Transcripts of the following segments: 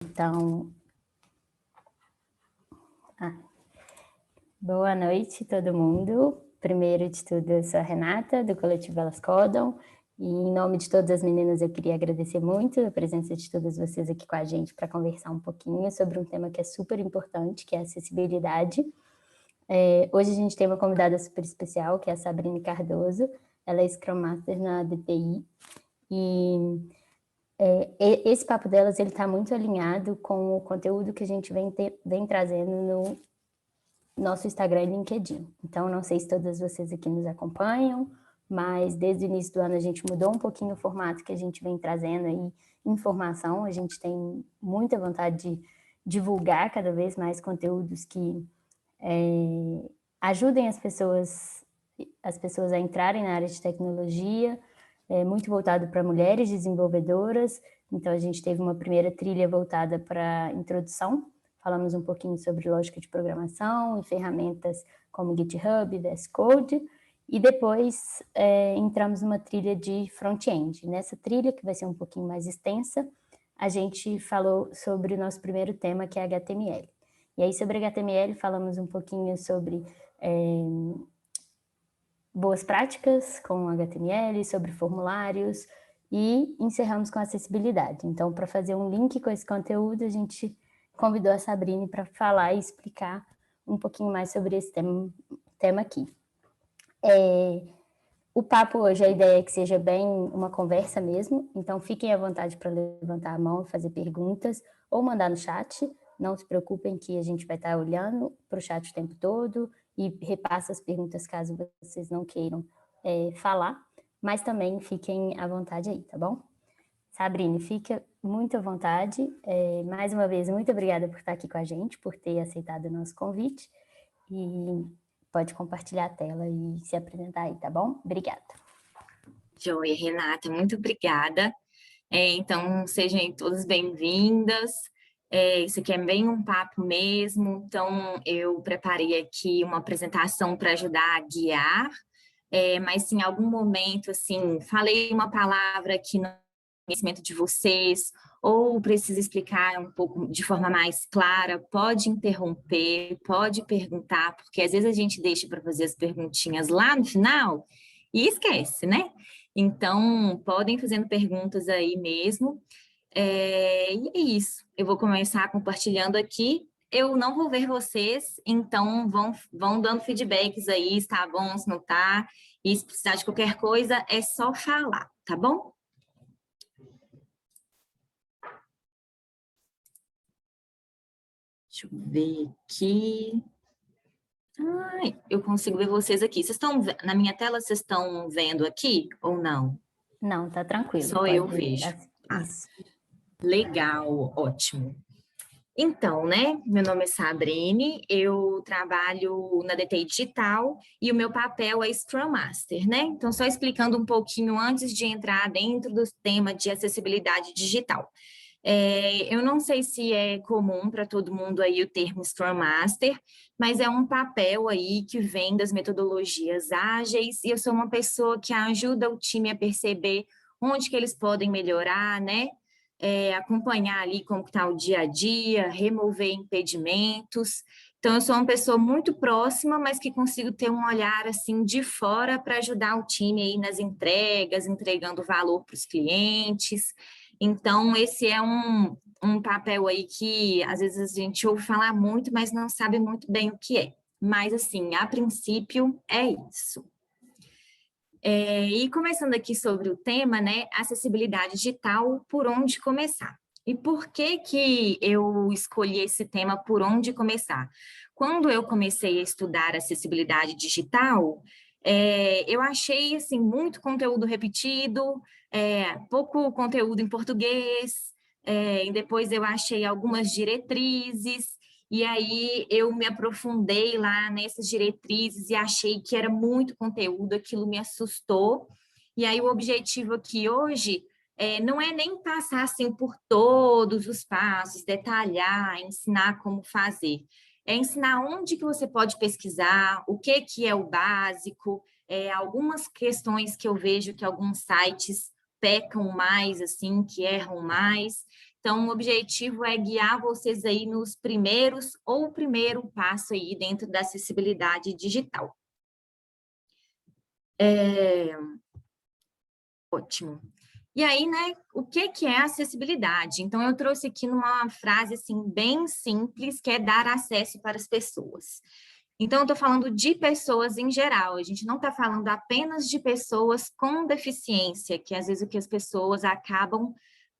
Então, boa noite todo mundo. Primeiro de tudo, eu sou a Renata, do Coletivo Elas Codam, e em nome de todas as meninas eu queria agradecer muito a presença de todas vocês aqui com a gente para conversar um pouquinho sobre um tema que é super importante, que é a acessibilidade. Hoje a gente tem uma convidada super especial, que é a Sabrine Cardoso. Ela é Scrum Master na DTI, e esse papo delas está muito alinhado com o conteúdo que a gente vem trazendo no nosso Instagram e LinkedIn. Então, não sei se todas vocês aqui nos acompanham, mas desde o início do ano a gente mudou um pouquinho o formato que a gente vem trazendo aí, informação. A gente tem muita vontade de divulgar cada vez mais conteúdos que ajudem as pessoas a entrarem na área de tecnologia, muito voltado para mulheres desenvolvedoras. Então, a gente teve uma primeira trilha voltada para introdução. Falamos um pouquinho sobre lógica de programação e ferramentas como GitHub, VS Code. E depois entramos numa trilha de front-end. Nessa trilha, que vai ser um pouquinho mais extensa, a gente falou sobre o nosso primeiro tema, que é HTML. E aí, sobre HTML, falamos um pouquinho sobre boas práticas com HTML, sobre formulários, e encerramos com acessibilidade. Então, para fazer um link com esse conteúdo, a gente convidou a Sabrine para falar e explicar um pouquinho mais sobre esse tema aqui. O papo hoje, a ideia é que seja bem uma conversa mesmo, então fiquem à vontade para levantar a mão e fazer perguntas, ou mandar no chat. Não se preocupem que a gente vai estar olhando para o chat o tempo todo e repassa as perguntas caso vocês não queiram falar, mas também fiquem à vontade aí, tá bom? Sabrine, fica muito à vontade. Mais uma vez, muito obrigada por estar aqui com a gente, por ter aceitado o nosso convite, e pode compartilhar a tela e se apresentar aí, tá bom? Obrigada. Joia, Renata, muito obrigada. Então, sejam todas bem-vindas. Isso aqui é bem um papo mesmo, então eu preparei aqui uma apresentação para ajudar a guiar, mas se em algum momento, assim, falei uma palavra que não é conhecimento de vocês, ou precisa explicar um pouco de forma mais clara, pode interromper, pode perguntar, porque às vezes a gente deixa para fazer as perguntinhas lá no final e esquece, né? Então, podem fazendo perguntas aí mesmo. E é isso. Eu vou começar compartilhando aqui. Eu não vou ver vocês, então vão dando feedbacks aí, se tá bom, se não tá. E se precisar de qualquer coisa, é só falar, tá bom? Deixa eu ver aqui. Ai, eu consigo ver vocês aqui. Vocês estão na minha tela, vocês estão vendo aqui ou não? Não, tá tranquilo. Só eu Pode vejo. isso. Legal, ótimo. Então, né, meu nome é Sabrine, eu trabalho na DTI Digital e o meu papel é Scrum Master, né? Então, só explicando um pouquinho antes de entrar dentro do tema de acessibilidade digital. Eu não sei se é comum para todo mundo aí o termo Scrum Master, mas é um papel aí que vem das metodologias ágeis e eu sou uma pessoa que ajuda o time a perceber onde que eles podem melhorar, né? Acompanhar ali como está o dia a dia, remover impedimentos. Então, eu sou uma pessoa muito próxima, mas que consigo ter um olhar assim de fora para ajudar o time aí nas entregas, entregando valor para os clientes. Então, esse é um papel aí que às vezes a gente ouve falar muito, mas não sabe muito bem o que é. Mas, assim, a princípio, é isso. E começando aqui sobre o tema, né, acessibilidade digital, por onde começar? E por que que eu escolhi esse tema, por onde começar? Quando eu comecei a estudar acessibilidade digital, eu achei, assim, muito conteúdo repetido, pouco conteúdo em português, e depois eu achei algumas diretrizes, e aí eu me aprofundei lá nessas diretrizes e achei que era muito conteúdo, aquilo me assustou. E aí o objetivo aqui hoje não é nem passar assim por todos os passos, detalhar, ensinar como fazer. É ensinar onde que você pode pesquisar, o que é o básico, algumas questões que eu vejo que alguns sites pecam mais, assim, que erram mais. Então, o objetivo é guiar vocês aí nos primeiros ou o primeiro passo aí dentro da acessibilidade digital. Ótimo. E aí, né, o que é acessibilidade? Então, eu trouxe aqui numa frase, assim, bem simples, que é dar acesso para as pessoas. Então, eu estou falando de pessoas em geral, a gente não está falando apenas de pessoas com deficiência, que às vezes o que as pessoas acabam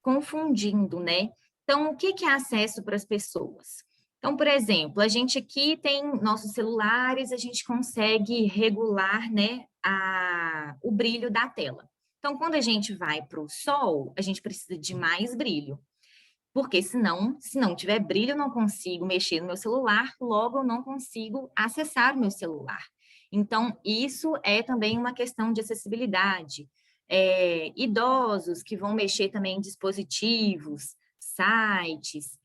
confundindo, né? Então, o que é acesso para as pessoas? Então, por exemplo, a gente aqui tem nossos celulares, a gente consegue regular, né, o brilho da tela. Então, quando a gente vai para o sol, a gente precisa de mais brilho. Porque senão, se não tiver brilho, eu não consigo mexer no meu celular, logo eu não consigo acessar o meu celular. Então, isso é também uma questão de acessibilidade. Idosos que vão mexer também em dispositivos, sites,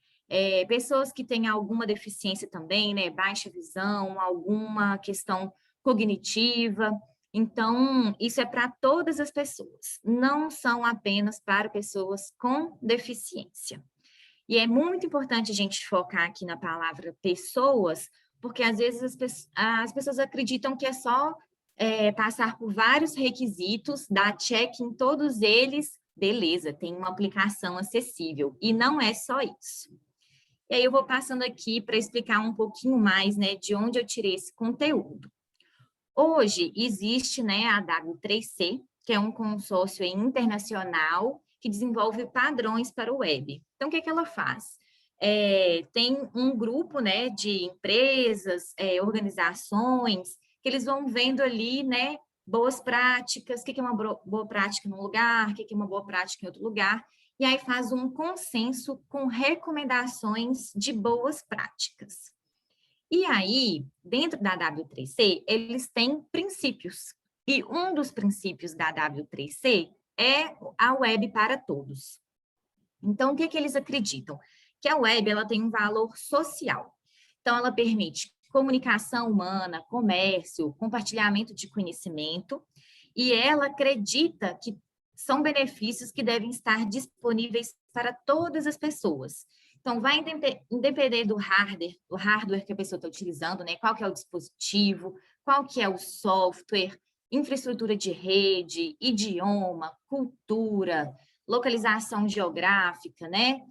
pessoas que têm alguma deficiência também, né, baixa visão, alguma questão cognitiva. Então, isso é para todas as pessoas, não são apenas para pessoas com deficiência. E é muito importante a gente focar aqui na palavra pessoas, porque às vezes as pessoas acreditam que é só passar por vários requisitos, dar check em todos eles, beleza, tem uma aplicação acessível. E não é só isso. E aí eu vou passando aqui para explicar um pouquinho mais, né, de onde eu tirei esse conteúdo. Hoje existe, né, a W3C, que é um consórcio internacional que desenvolve padrões para o web. Então, o que ela faz? Tem um grupo, né, de empresas, organizações, que eles vão vendo ali, né, boas práticas, o que é uma boa prática num lugar, o que é uma boa prática em outro lugar, e aí faz um consenso com recomendações de boas práticas. E aí, dentro da W3C, eles têm princípios. E um dos princípios da W3C é a web para todos. Então, o que eles acreditam? Que a web ela tem um valor social. Então, ela permite comunicação humana, comércio, compartilhamento de conhecimento, e ela acredita que são benefícios que devem estar disponíveis para todas as pessoas. Então, vai depender do hardware que a pessoa está utilizando, né? Qual que é o dispositivo, qual que é o software, infraestrutura de rede, idioma, cultura, localização geográfica, né?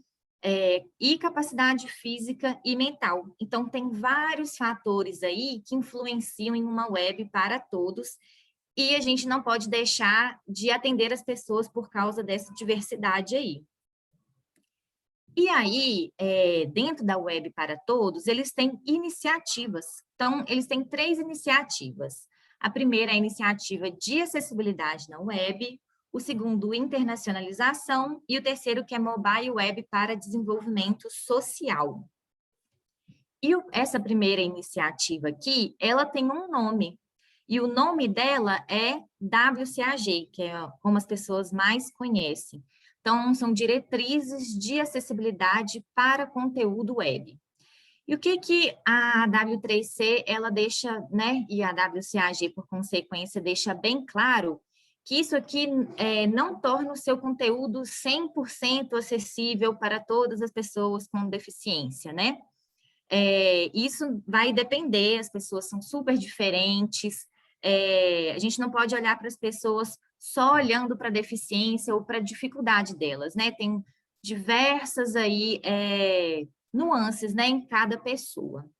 E capacidade física e mental. Então, tem vários fatores aí que influenciam em uma web para todos, e a gente não pode deixar de atender as pessoas por causa dessa diversidade aí. E aí, dentro da Web para Todos, eles têm iniciativas. Então, eles têm 3 iniciativas. A primeira é a iniciativa de acessibilidade na web, o segundo, internacionalização, e o terceiro, que é Mobile Web para Desenvolvimento Social. E essa primeira iniciativa aqui, ela tem um nome, e o nome dela é WCAG, que é como as pessoas mais conhecem. Então, são diretrizes de acessibilidade para conteúdo web. E o que a W3C, ela deixa, né, e a WCAG, por consequência, deixa bem claro que isso aqui não torna o seu conteúdo 100% acessível para todas as pessoas com deficiência, né? Isso vai depender, as pessoas são super diferentes, a gente não pode olhar para as pessoas só olhando para a deficiência ou para a dificuldade delas, né? Tem diversas aí nuances, né, em cada pessoa.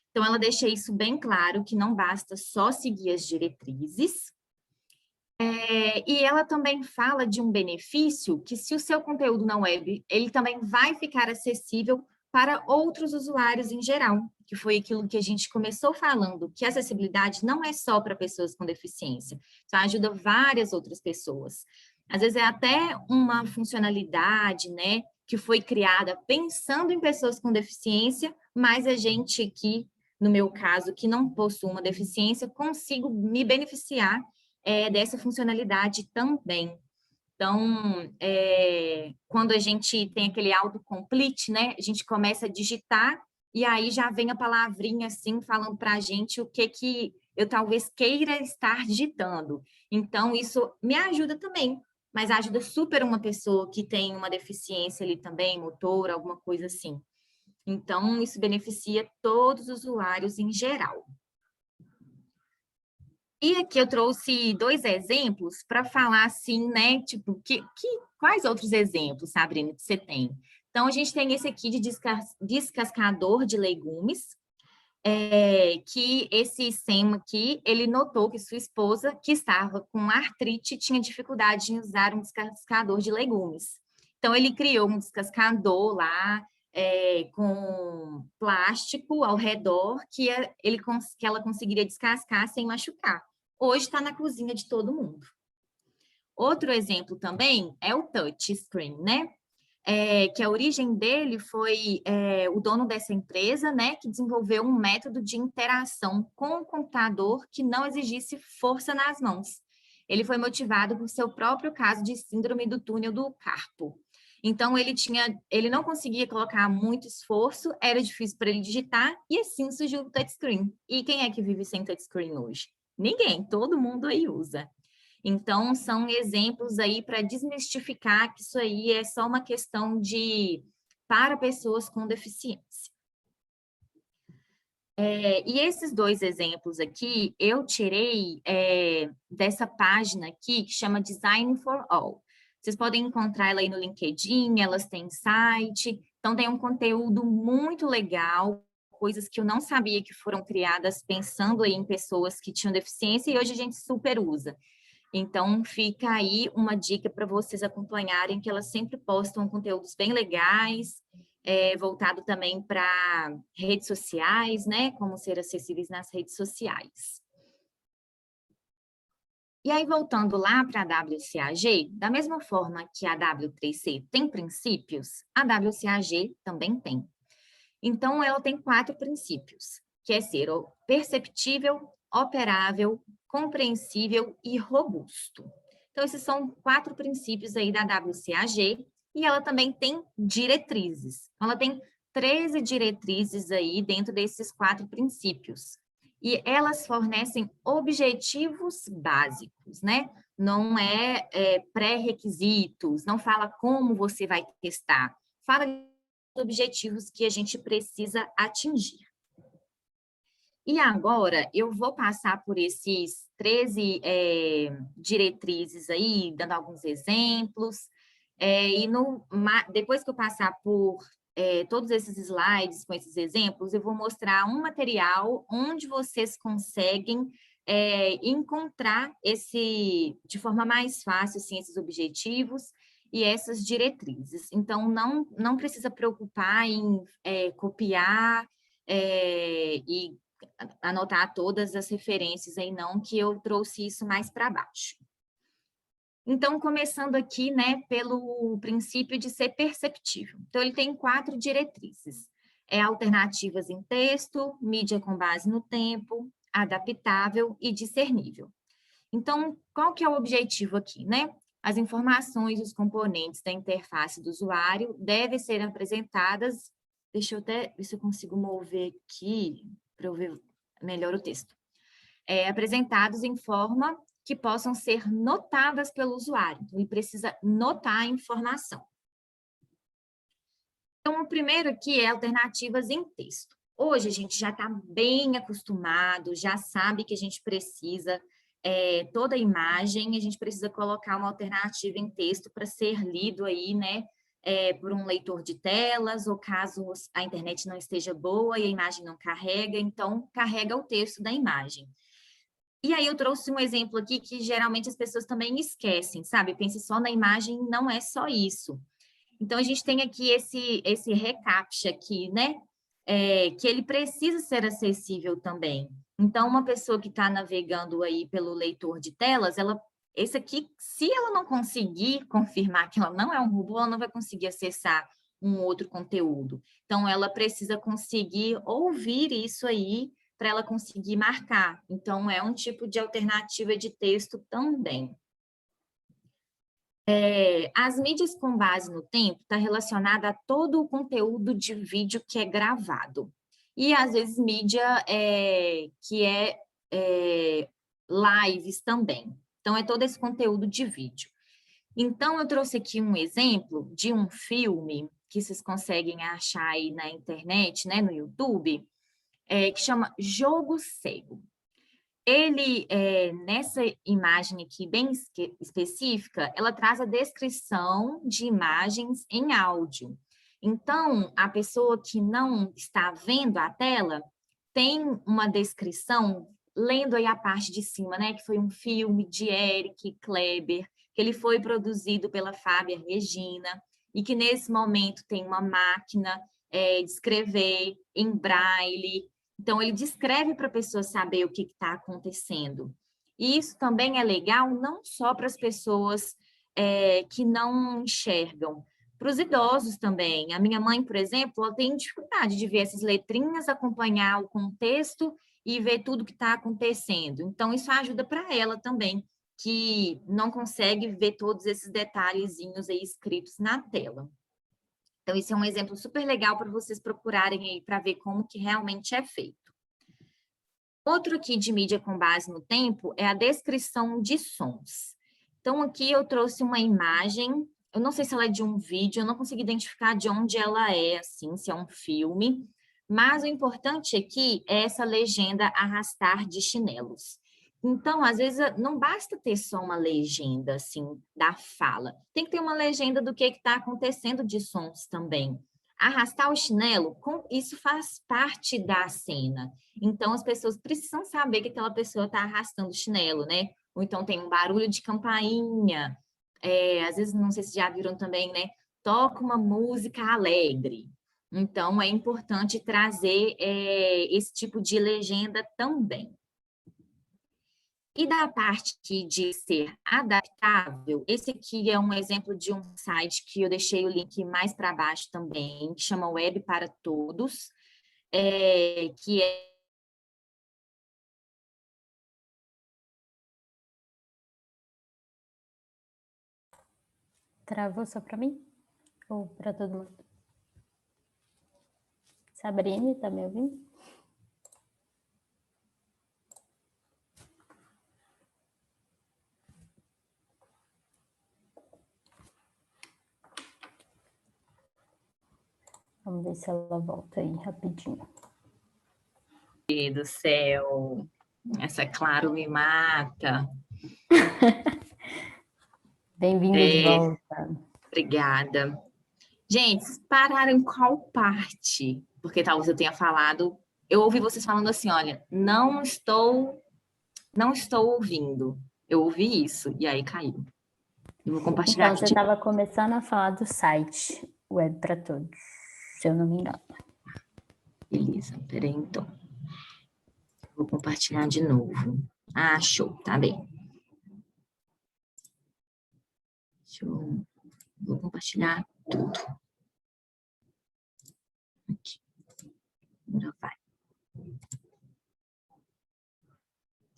Então, ela deixa isso bem claro, que não basta só seguir as diretrizes, e ela também fala de um benefício que, se o seu conteúdo na web, ele também vai ficar acessível para outros usuários em geral, que foi aquilo que a gente começou falando, que a acessibilidade não é só para pessoas com deficiência, só ajuda várias outras pessoas. Às vezes é até uma funcionalidade, né, que foi criada pensando em pessoas com deficiência, mas a gente aqui, no meu caso, que não possui uma deficiência, consigo me beneficiar dessa funcionalidade também. Então, quando a gente tem aquele autocomplete, né, a gente começa a digitar e aí já vem a palavrinha assim, falando para a gente o que eu talvez queira estar digitando. Então, isso me ajuda também, mas ajuda super uma pessoa que tem uma deficiência ali também, motor, alguma coisa assim. Então, isso beneficia todos os usuários em geral. E aqui eu trouxe 2 exemplos para falar assim, né? Tipo, quais outros exemplos, Sabrina, que você tem? Então, a gente tem esse aqui de descascador de legumes, que esse SEM aqui, ele notou que sua esposa, que estava com artrite, tinha dificuldade em usar um descascador de legumes. Então, ele criou um descascador lá, com plástico ao redor, que ela conseguiria descascar sem machucar. Hoje está na cozinha de todo mundo. Outro exemplo também é o touchscreen, né? Que a origem dele foi o dono dessa empresa, né, que desenvolveu um método de interação com o computador que não exigisse força nas mãos. Ele foi motivado por seu próprio caso de síndrome do túnel do carpo. Então, ele não conseguia colocar muito esforço, era difícil para ele digitar, e assim surgiu o touchscreen. E quem é que vive sem touchscreen hoje? Ninguém, todo mundo aí usa. Então, são exemplos aí para desmistificar que isso aí é só uma questão para pessoas com deficiência. E esses 2 exemplos aqui, eu tirei dessa página aqui, que chama Design for All. Vocês podem encontrar ela aí no LinkedIn, elas têm site, então tem um conteúdo muito legal, coisas que eu não sabia que foram criadas pensando aí em pessoas que tinham deficiência, e hoje a gente super usa. Então, fica aí uma dica para vocês acompanharem, que elas sempre postam conteúdos bem legais, voltado também para redes sociais, né? Como ser acessíveis nas redes sociais. E aí, voltando lá para a WCAG, da mesma forma que a W3C tem princípios, a WCAG também tem. Então, ela tem 4 princípios, que é ser perceptível, operável, compreensível e robusto. Então, esses são 4 princípios aí da WCAG, e ela também tem diretrizes. Ela tem 13 diretrizes aí dentro desses 4 princípios. E elas fornecem objetivos básicos, né? Não pré-requisitos, não fala como você vai testar. Fala objetivos que a gente precisa atingir. E agora, eu vou passar por esses 13 diretrizes aí, dando alguns exemplos, depois que eu passar por todos esses slides com esses exemplos, eu vou mostrar um material onde vocês conseguem encontrar de forma mais fácil, assim, esses objetivos e essas diretrizes. Então, não precisa preocupar em copiar e anotar todas as referências aí, não, que eu trouxe isso mais para baixo. Então, começando aqui, né, pelo princípio de ser perceptível. Então, ele tem 4 diretrizes. Alternativas em texto, mídia com base no tempo, adaptável e discernível. Então, qual que é o objetivo aqui, né? As informações e os componentes da interface do usuário devem ser apresentadas. Deixa eu até ver se eu consigo mover aqui para eu ver melhor o texto. Apresentados em forma que possam ser notadas pelo usuário. Então, ele precisa notar a informação. Então, o primeiro aqui é alternativas em texto. Hoje, a gente já está bem acostumado, já sabe que a gente precisa, toda a imagem, a gente precisa colocar uma alternativa em texto para ser lido aí, né, por um leitor de telas, ou caso a internet não esteja boa e a imagem não carrega, então carrega o texto da imagem. E aí eu trouxe um exemplo aqui que geralmente as pessoas também esquecem, sabe? Pense só na imagem, não é só isso. Então, a gente tem aqui esse reCAPTCHA aqui, né? Que ele precisa ser acessível também. Então, uma pessoa que está navegando aí pelo leitor de telas, esse aqui, se ela não conseguir confirmar que ela não é um robô, ela não vai conseguir acessar um outro conteúdo. Então, ela precisa conseguir ouvir isso aí para ela conseguir marcar. Então, é um tipo de alternativa de texto também. As mídias com base no tempo está relacionada a todo o conteúdo de vídeo que é gravado. E, às vezes, mídia que lives também. Então, é todo esse conteúdo de vídeo. Então, eu trouxe aqui um exemplo de um filme que vocês conseguem achar aí na internet, né, no YouTube, que chama Jogo Cego. Ele, nessa imagem aqui bem específica, ela traz a descrição de imagens em áudio. Então, a pessoa que não está vendo a tela tem uma descrição, lendo aí a parte de cima, né, que foi um filme de Eric Kleber, que ele foi produzido pela Fábia Regina, e que nesse momento tem uma máquina de escrever em braille. Então, ele descreve para a pessoa saber o que está acontecendo. E isso também é legal não só para as pessoas que não enxergam, para os idosos também. A minha mãe, por exemplo, ela tem dificuldade de ver essas letrinhas, acompanhar o contexto e ver tudo que está acontecendo. Então, isso ajuda para ela também, que não consegue ver todos esses detalhezinhos aí escritos na tela. Então, esse é um exemplo super legal para vocês procurarem aí para ver como que realmente é feito. Outro aqui de mídia com base no tempo é a descrição de sons. Então, aqui eu trouxe uma imagem, eu não sei se ela é de um vídeo, eu não consegui identificar de onde ela é, assim, se é um filme, mas o importante aqui é essa legenda arrastar de chinelos. Então, às vezes, não basta ter só uma legenda, assim, da fala. Tem que ter uma legenda do que está acontecendo de sons também. Arrastar o chinelo, isso faz parte da cena. Então, as pessoas precisam saber que aquela pessoa está arrastando o chinelo, né? Ou então tem um barulho de campainha. Às vezes, não sei se já viram também, né? Toca uma música alegre. Então, é importante trazer esse tipo de legenda também. E da parte de ser adaptável, esse aqui é um exemplo de um site que eu deixei o link mais para baixo também, que chama Web para Todos, que é Travou só para mim? Ou para todo mundo? Sabrine, tá me ouvindo? Vamos ver se ela volta aí rapidinho. Meu Deus do céu, essa Claro me mata. Bem-vinda de volta. Obrigada. Gente, pararam em qual parte? Porque talvez eu tenha falado, eu ouvi vocês falando assim, olha, não estou ouvindo. Eu ouvi isso, e aí caiu. Eu vou compartilhar Então, aqui você de estava começando a falar do site Web para Todos, se eu não me engano. Beleza, peraí então. Vou compartilhar de novo. Ah, show, tá bem. Vou compartilhar tudo. Aqui. Agora vai.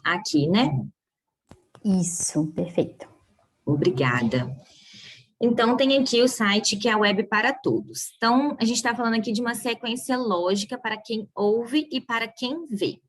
Aqui, né? Isso, perfeito. Obrigada. Então, tem aqui o site que é a Web para Todos. Então, a gente está falando aqui de uma sequência lógica para quem ouve e para quem vê.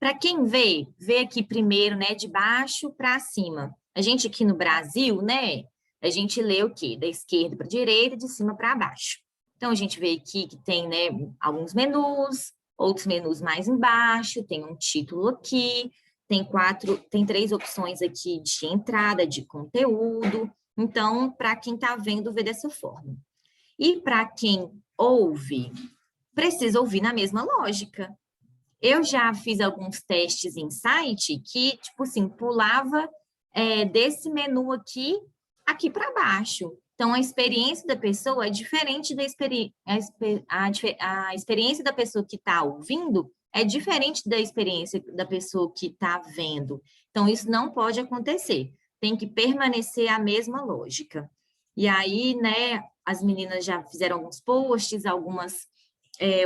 Para quem vê aqui primeiro, né, de baixo para cima. A gente aqui no Brasil, né, a gente lê o quê? Da esquerda para a direita, de cima para baixo. Então, a gente vê aqui que tem, né, alguns menus, outros menus mais embaixo, tem um título aqui, tem 3 opções aqui de entrada, de conteúdo. Então, para quem está vendo, vê dessa forma. E para quem ouve, precisa ouvir na mesma lógica. Eu já fiz alguns testes em site que, tipo assim, pulava desse menu aqui para baixo. Então, a experiência da pessoa é diferente da a experiência da pessoa que está ouvindo é diferente da experiência da pessoa que está vendo. Então, isso não pode acontecer. Tem que permanecer a mesma lógica. E aí, né, as meninas já fizeram alguns posts, algumas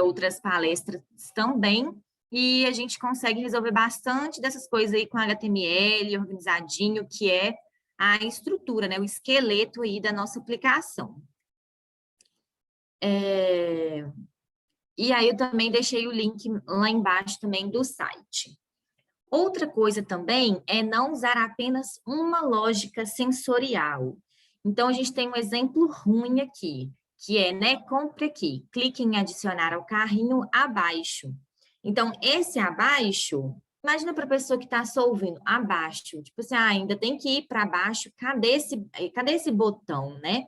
outras palestras também, e a gente consegue resolver bastante dessas coisas aí com HTML, organizadinho, que é a estrutura, né, o esqueleto aí da nossa aplicação. E aí eu também deixei o link lá embaixo também do site. Outra coisa também é não usar apenas uma lógica sensorial. Então, a gente tem um exemplo ruim aqui, que é, né, compre aqui, clique em adicionar ao carrinho abaixo. Então, esse abaixo, imagina para a pessoa que está só ouvindo, abaixo, tipo assim, ainda tem que ir para baixo, cadê esse botão, né?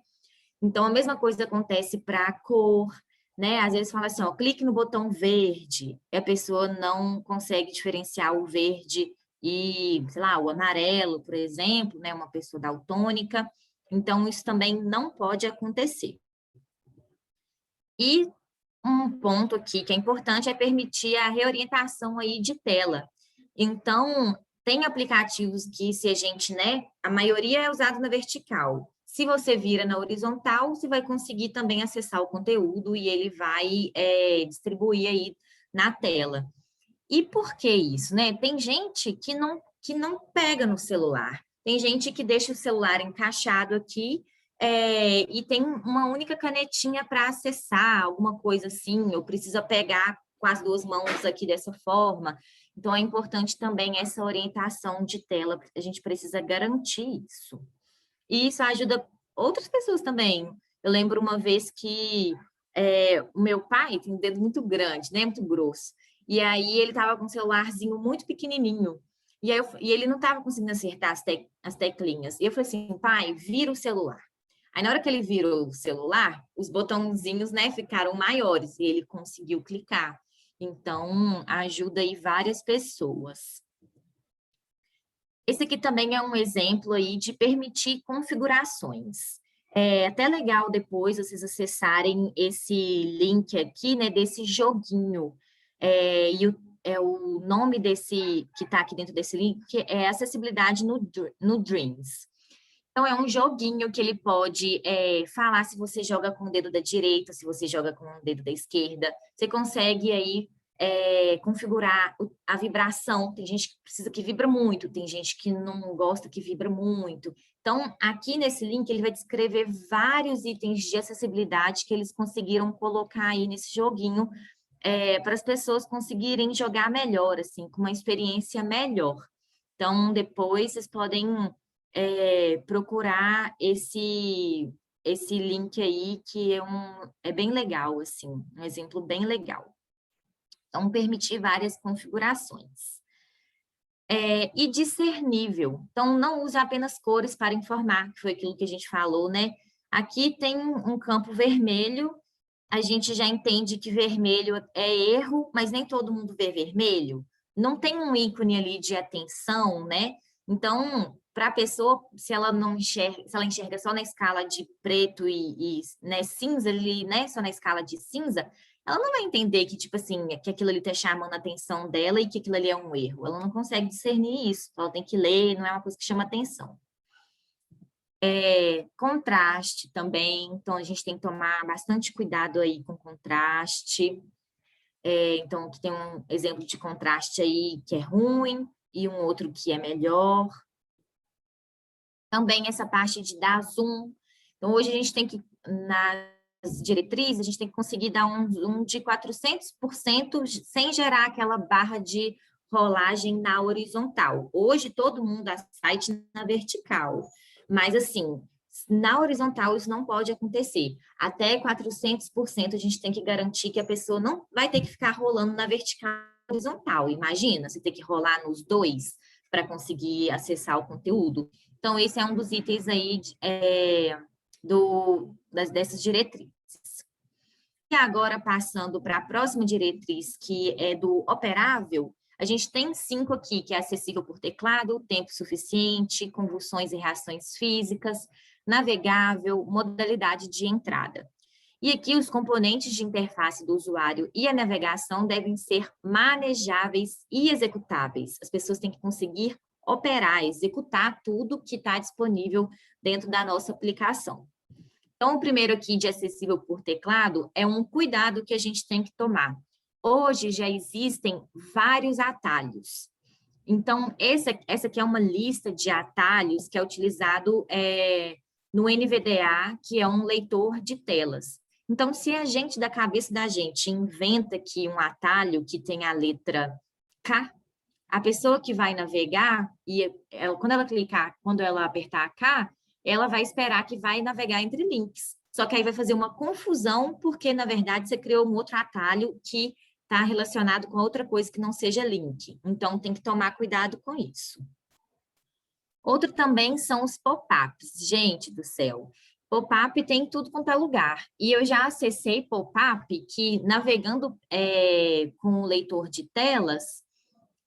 Então, a mesma coisa acontece para a cor, né? Às vezes fala assim, ó, clique no botão verde, e a pessoa não consegue diferenciar o verde e, sei lá, o amarelo, por exemplo, né? Uma pessoa daltônica. Então, isso também não pode acontecer. E um ponto aqui que é importante é permitir a reorientação aí de tela. Então, tem aplicativos que se a gente, né, a maioria é usado na vertical. Se você vira na horizontal, você vai conseguir também acessar o conteúdo e ele vai distribuir aí na tela. E por que isso, né? Tem gente que não pega no celular. Tem gente que deixa o celular encaixado aqui e tem uma única canetinha para acessar alguma coisa assim, ou precisa pegar com as duas mãos aqui dessa forma. Então, é importante também essa orientação de tela, a gente precisa garantir isso. E isso ajuda outras pessoas também. Eu lembro uma vez que o meu pai tem um dedo muito grande, né? Muito grosso. E aí ele estava com um celularzinho muito pequenininho. E ele não estava conseguindo acertar as teclinhas. E eu falei assim, pai, vira o celular. Aí na hora que ele virou o celular, os botãozinhos, né, ficaram maiores e ele conseguiu clicar. Então, ajuda aí várias pessoas. Esse aqui também é um exemplo aí de permitir configurações. É até legal depois vocês acessarem esse link aqui, né, desse joguinho. O nome desse, que está aqui dentro desse link, é acessibilidade no Dreams. Então, é um joguinho que ele pode falar se você joga com o dedo da direita, se você joga com o dedo da esquerda. Você consegue aí configurar a vibração. Tem gente que precisa que vibra muito, tem gente que não gosta que vibra muito. Então, aqui nesse link, ele vai descrever vários itens de acessibilidade que eles conseguiram colocar aí nesse joguinho para as pessoas conseguirem jogar melhor, assim, com uma experiência melhor. Então, depois vocês podem procurar esse link aí, que é bem legal, assim, um exemplo bem legal. Então, permitir várias configurações. E discernível. Então, não use apenas cores para informar, que foi aquilo que a gente falou, né? Aqui tem um campo vermelho, a gente já entende que vermelho é erro, mas nem todo mundo vê vermelho. Não tem um ícone ali de atenção, né? Então, para a pessoa, se ela enxerga só na escala de preto e né, cinza ali, né? Só na escala de cinza, ela não vai entender que, tipo assim, que aquilo ali está chamando a atenção dela e que aquilo ali é um erro. Ela não consegue discernir isso. Ela tem que ler, não é uma coisa que chama atenção. Contraste também, então a gente tem que tomar bastante cuidado aí com contraste. Então, aqui tem um exemplo de contraste aí que é ruim e um outro que é melhor. Também essa parte de dar zoom. Então, hoje a gente tem que, nas diretrizes, a gente tem que conseguir dar um zoom de 400% sem gerar aquela barra de rolagem na horizontal. Hoje, todo mundo dá site na vertical. Mas, assim, na horizontal isso não pode acontecer. Até 400% a gente tem que garantir que a pessoa não vai ter que ficar rolando na vertical e horizontal. Imagina, você ter que rolar nos dois para conseguir acessar o conteúdo. Então, esse é um dos itens aí dessas diretrizes. E agora, passando para a próxima diretriz, que é do operável, a gente tem 5 aqui, que é acessível por teclado, tempo suficiente, convulsões e reações físicas, navegável, modalidade de entrada. E aqui os componentes de interface do usuário e a navegação devem ser manejáveis e executáveis. As pessoas têm que conseguir operar, executar tudo que está disponível dentro da nossa aplicação. Então, o primeiro aqui de acessível por teclado é um cuidado que a gente tem que tomar. Hoje já existem vários atalhos. Então, essa aqui é uma lista de atalhos que é utilizado no NVDA, que é um leitor de telas. Então, se a gente, da cabeça da gente, inventa aqui um atalho que tem a letra K, a pessoa que vai navegar, quando ela apertar cá, ela vai esperar que vai navegar entre links. Só que aí vai fazer uma confusão, porque, na verdade, você criou um outro atalho que está relacionado com outra coisa que não seja link. Então, tem que tomar cuidado com isso. Outro também são os pop-ups. Gente do céu, pop-up tem tudo quanto é lugar. E eu já acessei pop-up que, navegando com o leitor de telas,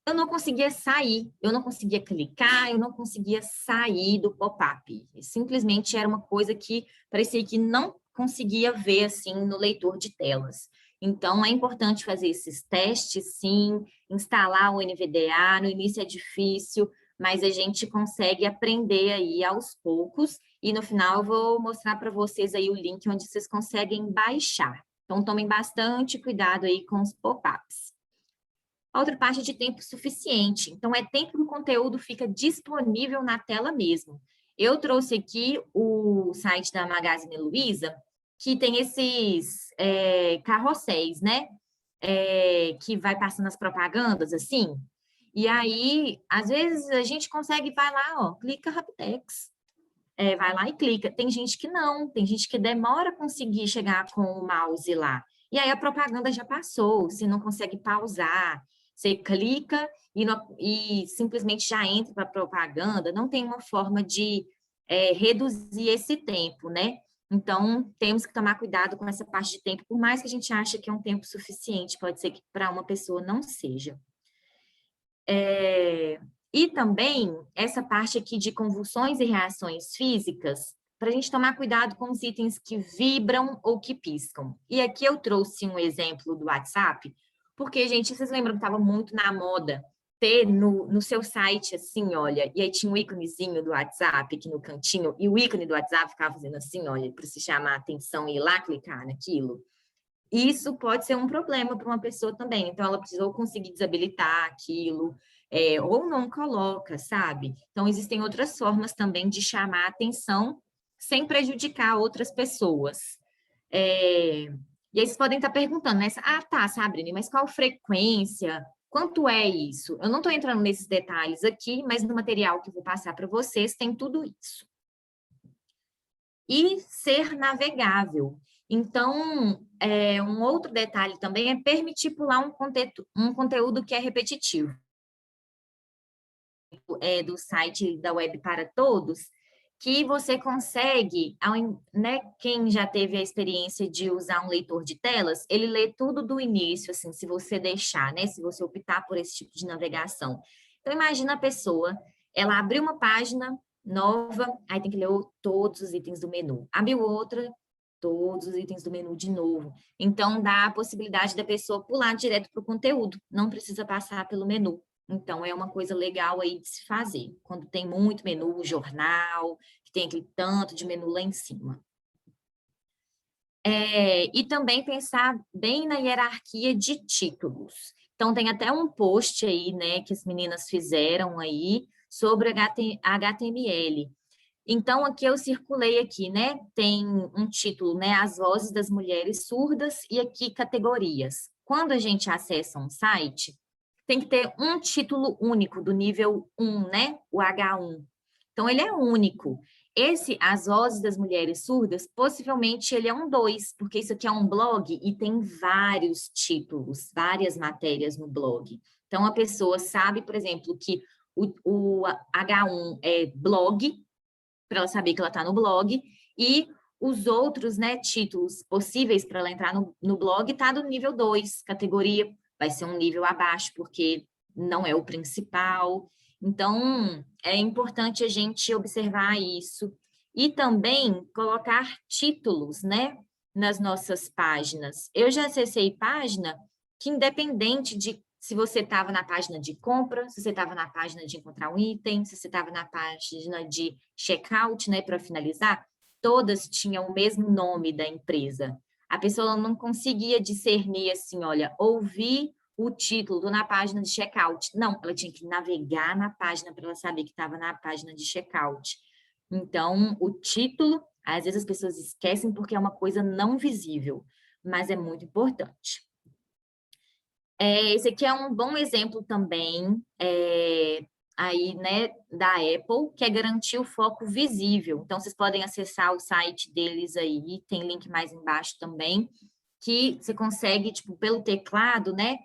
eu não conseguia sair, eu não conseguia clicar, eu não conseguia sair do pop-up. Simplesmente era uma coisa que parecia que não conseguia ver assim no leitor de telas. Então, é importante fazer esses testes, sim, instalar o NVDA, no início é difícil, mas a gente consegue aprender aí aos poucos, e no final eu vou mostrar para vocês aí o link onde vocês conseguem baixar. Então, tomem bastante cuidado aí com os pop-ups. A outra parte é de tempo suficiente. Então, é tempo que o conteúdo fica disponível na tela mesmo. Eu trouxe aqui o site da Magazine Luiza, que tem esses carrosséis, né? Que vai passando as propagandas, assim. E aí, às vezes, a gente consegue, vai lá, ó, clica Raptex. Vai lá e clica. Tem gente que não, tem gente que demora a conseguir chegar com o mouse lá. E aí a propaganda já passou, você não consegue pausar. Você clica e simplesmente já entra para a propaganda, não tem uma forma de reduzir esse tempo, né? Então, temos que tomar cuidado com essa parte de tempo, por mais que a gente ache que é um tempo suficiente, pode ser que para uma pessoa não seja. E também essa parte aqui de convulsões e reações físicas, para a gente tomar cuidado com os itens que vibram ou que piscam. E aqui eu trouxe um exemplo do WhatsApp, porque, gente, vocês lembram que estava muito na moda ter no seu site, assim, olha, e aí tinha um íconezinho do WhatsApp aqui no cantinho, e o ícone do WhatsApp ficava fazendo assim, olha, para se chamar a atenção e ir lá clicar naquilo. Isso pode ser um problema para uma pessoa também. Então, ela precisou conseguir desabilitar aquilo, ou não coloca, sabe? Então, existem outras formas também de chamar a atenção sem prejudicar outras pessoas. E aí, vocês podem estar perguntando, né? Ah, tá, Sabrina, mas qual frequência? Quanto é isso? Eu não estou entrando nesses detalhes aqui, mas no material que eu vou passar para vocês tem tudo isso. E ser navegável. Então, um outro detalhe também é permitir pular um conteúdo que é repetitivo. Do site da Web para Todos, que você consegue, né, quem já teve a experiência de usar um leitor de telas, ele lê tudo do início, assim, se você deixar, né, se você optar por esse tipo de navegação. Então, imagina a pessoa, ela abriu uma página nova, aí tem que ler todos os itens do menu. Abriu outra, todos os itens do menu de novo. Então, dá a possibilidade da pessoa pular direto para o conteúdo, não precisa passar pelo menu. Então, é uma coisa legal aí de se fazer, quando tem muito menu, jornal, que tem aquele tanto de menu lá em cima. E também pensar bem na hierarquia de títulos. Então, tem até um post aí, né, que as meninas fizeram aí sobre HTML. Então, aqui eu circulei aqui, né, tem um título, né, As Vozes das Mulheres Surdas, e aqui categorias. Quando a gente acessa um site, tem que ter um título único do nível 1, né? O H1. Então, ele é único. Esse, As Vozes das Mulheres Surdas, possivelmente ele é um 2, porque isso aqui é um blog e tem vários títulos, várias matérias no blog. Então, a pessoa sabe, por exemplo, que o H1 é blog, para ela saber que ela está no blog, e os outros, né, títulos possíveis para ela entrar no blog está do nível 2, categoria vai ser um nível abaixo, porque não é o principal. Então, é importante a gente observar isso. E também colocar títulos, né, nas nossas páginas. Eu já acessei página que, independente de se você estava na página de compra, se você estava na página de encontrar um item, se você estava na página de checkout, né, para finalizar, todas tinham o mesmo nome da empresa. A pessoa não conseguia discernir assim, olha, ouvi o título, estou na página de checkout. Não, ela tinha que navegar na página para ela saber que estava na página de checkout. Então, o título, às vezes as pessoas esquecem porque é uma coisa não visível, mas é muito importante. Esse aqui é um bom exemplo também, aí, né, da Apple, que é garantir o foco visível. Então, vocês podem acessar o site deles aí, tem link mais embaixo também, que você consegue, tipo, pelo teclado, né,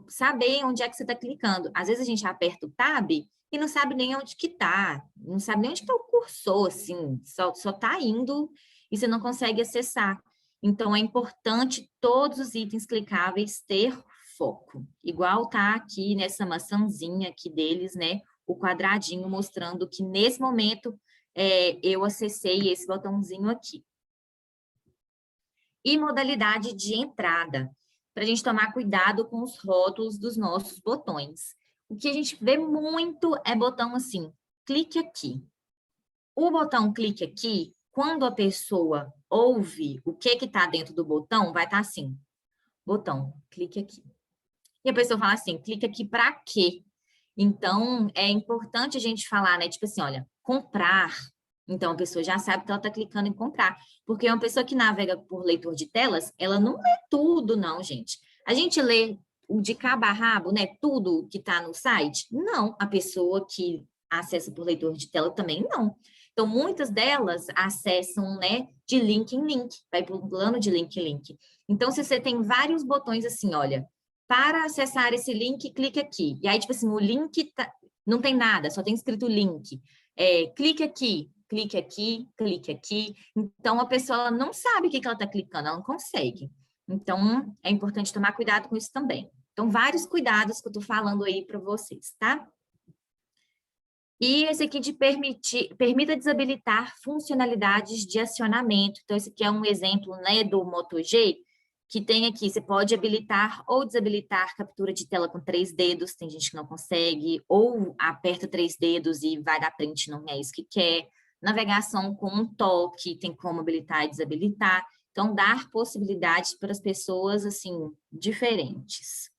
saber onde é que você está clicando. Às vezes a gente aperta o Tab e não sabe nem onde que tá, não sabe nem onde está o cursor, assim, só tá indo e você não consegue acessar. Então, é importante todos os itens clicáveis ter foco. Igual tá aqui nessa maçãzinha aqui deles, né? O quadradinho mostrando que nesse momento eu acessei esse botãozinho aqui. E modalidade de entrada, para a gente tomar cuidado com os rótulos dos nossos botões. O que a gente vê muito é botão assim, clique aqui. O botão clique aqui, quando a pessoa ouve o que está dentro do botão, vai estar assim, botão, clique aqui. E a pessoa fala assim, clica aqui para quê? Então, é importante a gente falar, né? Tipo assim, olha, comprar. Então, a pessoa já sabe que ela está clicando em comprar. Porque uma pessoa que navega por leitor de telas, ela não lê tudo, não, gente. A gente lê o de cabo a rabo, né? Tudo que está no site? Não. A pessoa que acessa por leitor de tela também não. Então, muitas delas acessam, né, de link em link, vai pulando de link em link. Então, se você tem vários botões assim, olha, para acessar esse link, clique aqui. E aí, tipo assim, o link não tem nada, só tem escrito link. Clique aqui, clique aqui, clique aqui. Então, a pessoa ela não sabe o que ela está clicando, ela não consegue. Então, é importante tomar cuidado com isso também. Então, vários cuidados que eu estou falando aí para vocês, tá? E esse aqui de permita desabilitar funcionalidades de acionamento. Então, esse aqui é um exemplo, né, do Moto G, que tem aqui, você pode habilitar ou desabilitar captura de tela com 3 dedos, tem gente que não consegue, ou aperta 3 dedos e vai dar print, não é isso que quer. Navegação com um toque, tem como habilitar e desabilitar. Então, dar possibilidades para as pessoas, assim, diferentes.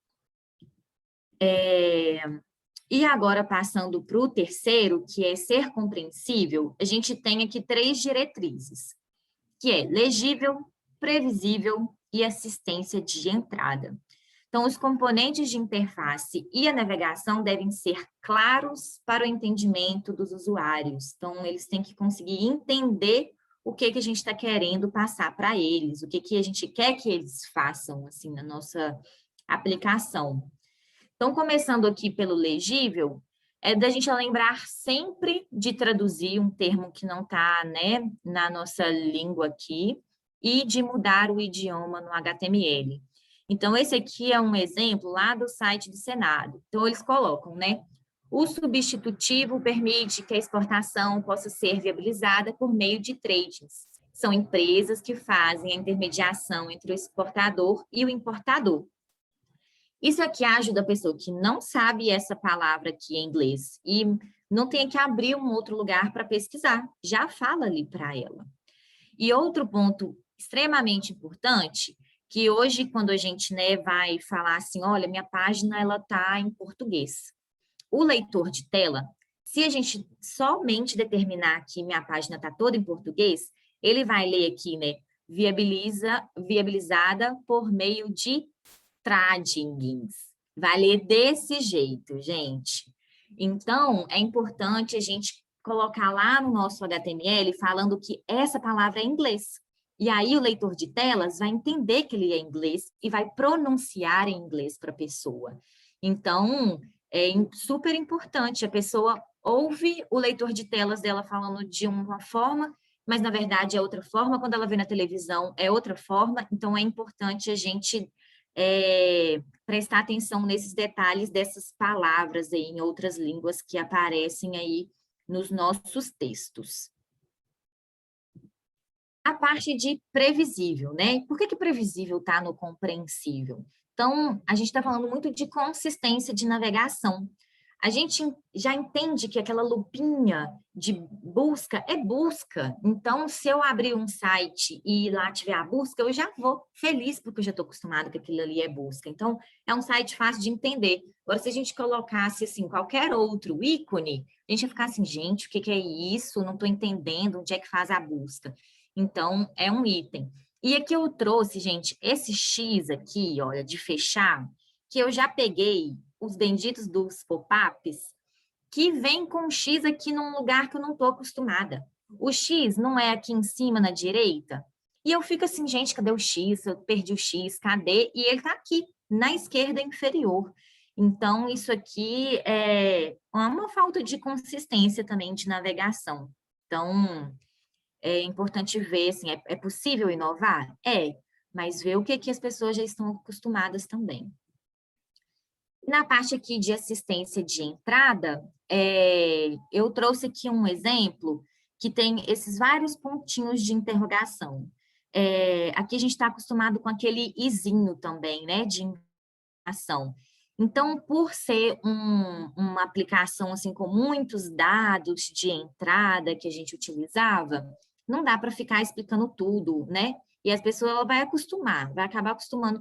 E agora, passando para o terceiro, que é ser compreensível, a gente tem aqui 3 diretrizes, que é legível, previsível e assistência de entrada. Então, os componentes de interface e a navegação devem ser claros para o entendimento dos usuários. Então, eles têm que conseguir entender o que a gente está querendo passar para eles, o que a gente quer que eles façam, assim, na nossa aplicação. Então, começando aqui pelo legível, é da gente lembrar sempre de traduzir um termo que não está, né, na nossa língua aqui e de mudar o idioma no HTML. Então, esse aqui é um exemplo lá do site do Senado. Então, eles colocam, né? O substitutivo permite que a exportação possa ser viabilizada por meio de tradings. São empresas que fazem a intermediação entre o exportador e o importador. Isso aqui ajuda a pessoa que não sabe essa palavra aqui em inglês e não tem que abrir um outro lugar para pesquisar, já fala ali para ela. E outro ponto extremamente importante, que hoje quando a gente, né, vai falar assim, olha, minha página ela está em português. O leitor de tela, se a gente somente determinar que minha página está toda em português, ele vai ler aqui, né, viabilizada por meio de tradings. Vai ler desse jeito, gente. Então, é importante a gente colocar lá no nosso HTML falando que essa palavra é inglês. E aí o leitor de telas vai entender que ele é inglês e vai pronunciar em inglês para a pessoa. Então, é super importante. A pessoa ouve o leitor de telas dela falando de uma forma, mas na verdade é outra forma. Quando ela vê na televisão, é outra forma. Então, é importante a gente prestar atenção nesses detalhes dessas palavras aí em outras línguas que aparecem aí nos nossos textos. A parte de previsível, né? Por que previsível está no compreensível? Então, a gente está falando muito de consistência de navegação. A gente já entende que aquela lupinha de busca é busca. Então, se eu abrir um site e lá tiver a busca, eu já vou feliz, porque eu já estou acostumado que aquilo ali é busca. Então, é um site fácil de entender. Agora, se a gente colocasse, assim, qualquer outro ícone, a gente ia ficar assim, gente, o que é isso? Não estou entendendo onde é que faz a busca. Então, é um item. E aqui eu trouxe, gente, esse X aqui, olha, de fechar, que eu já peguei os benditos dos pop-ups que vem com o X aqui num lugar que eu não estou acostumada. O X não é aqui em cima, na direita? E eu fico assim, gente, cadê o X? Eu perdi o X, cadê? E ele está aqui, na esquerda inferior. Então, isso aqui é uma falta de consistência também de navegação. Então, é importante ver, assim, é possível inovar? É, mas ver o que as pessoas já estão acostumadas também. Na parte aqui de assistência de entrada, eu trouxe aqui um exemplo que tem esses vários pontinhos de interrogação. Aqui a gente está acostumado com aquele izinho também, né, de ação. Então, por ser uma aplicação assim com muitos dados de entrada que a gente utilizava, não dá para ficar explicando tudo, né? E as pessoas ela vai acostumar, vai acabar acostumando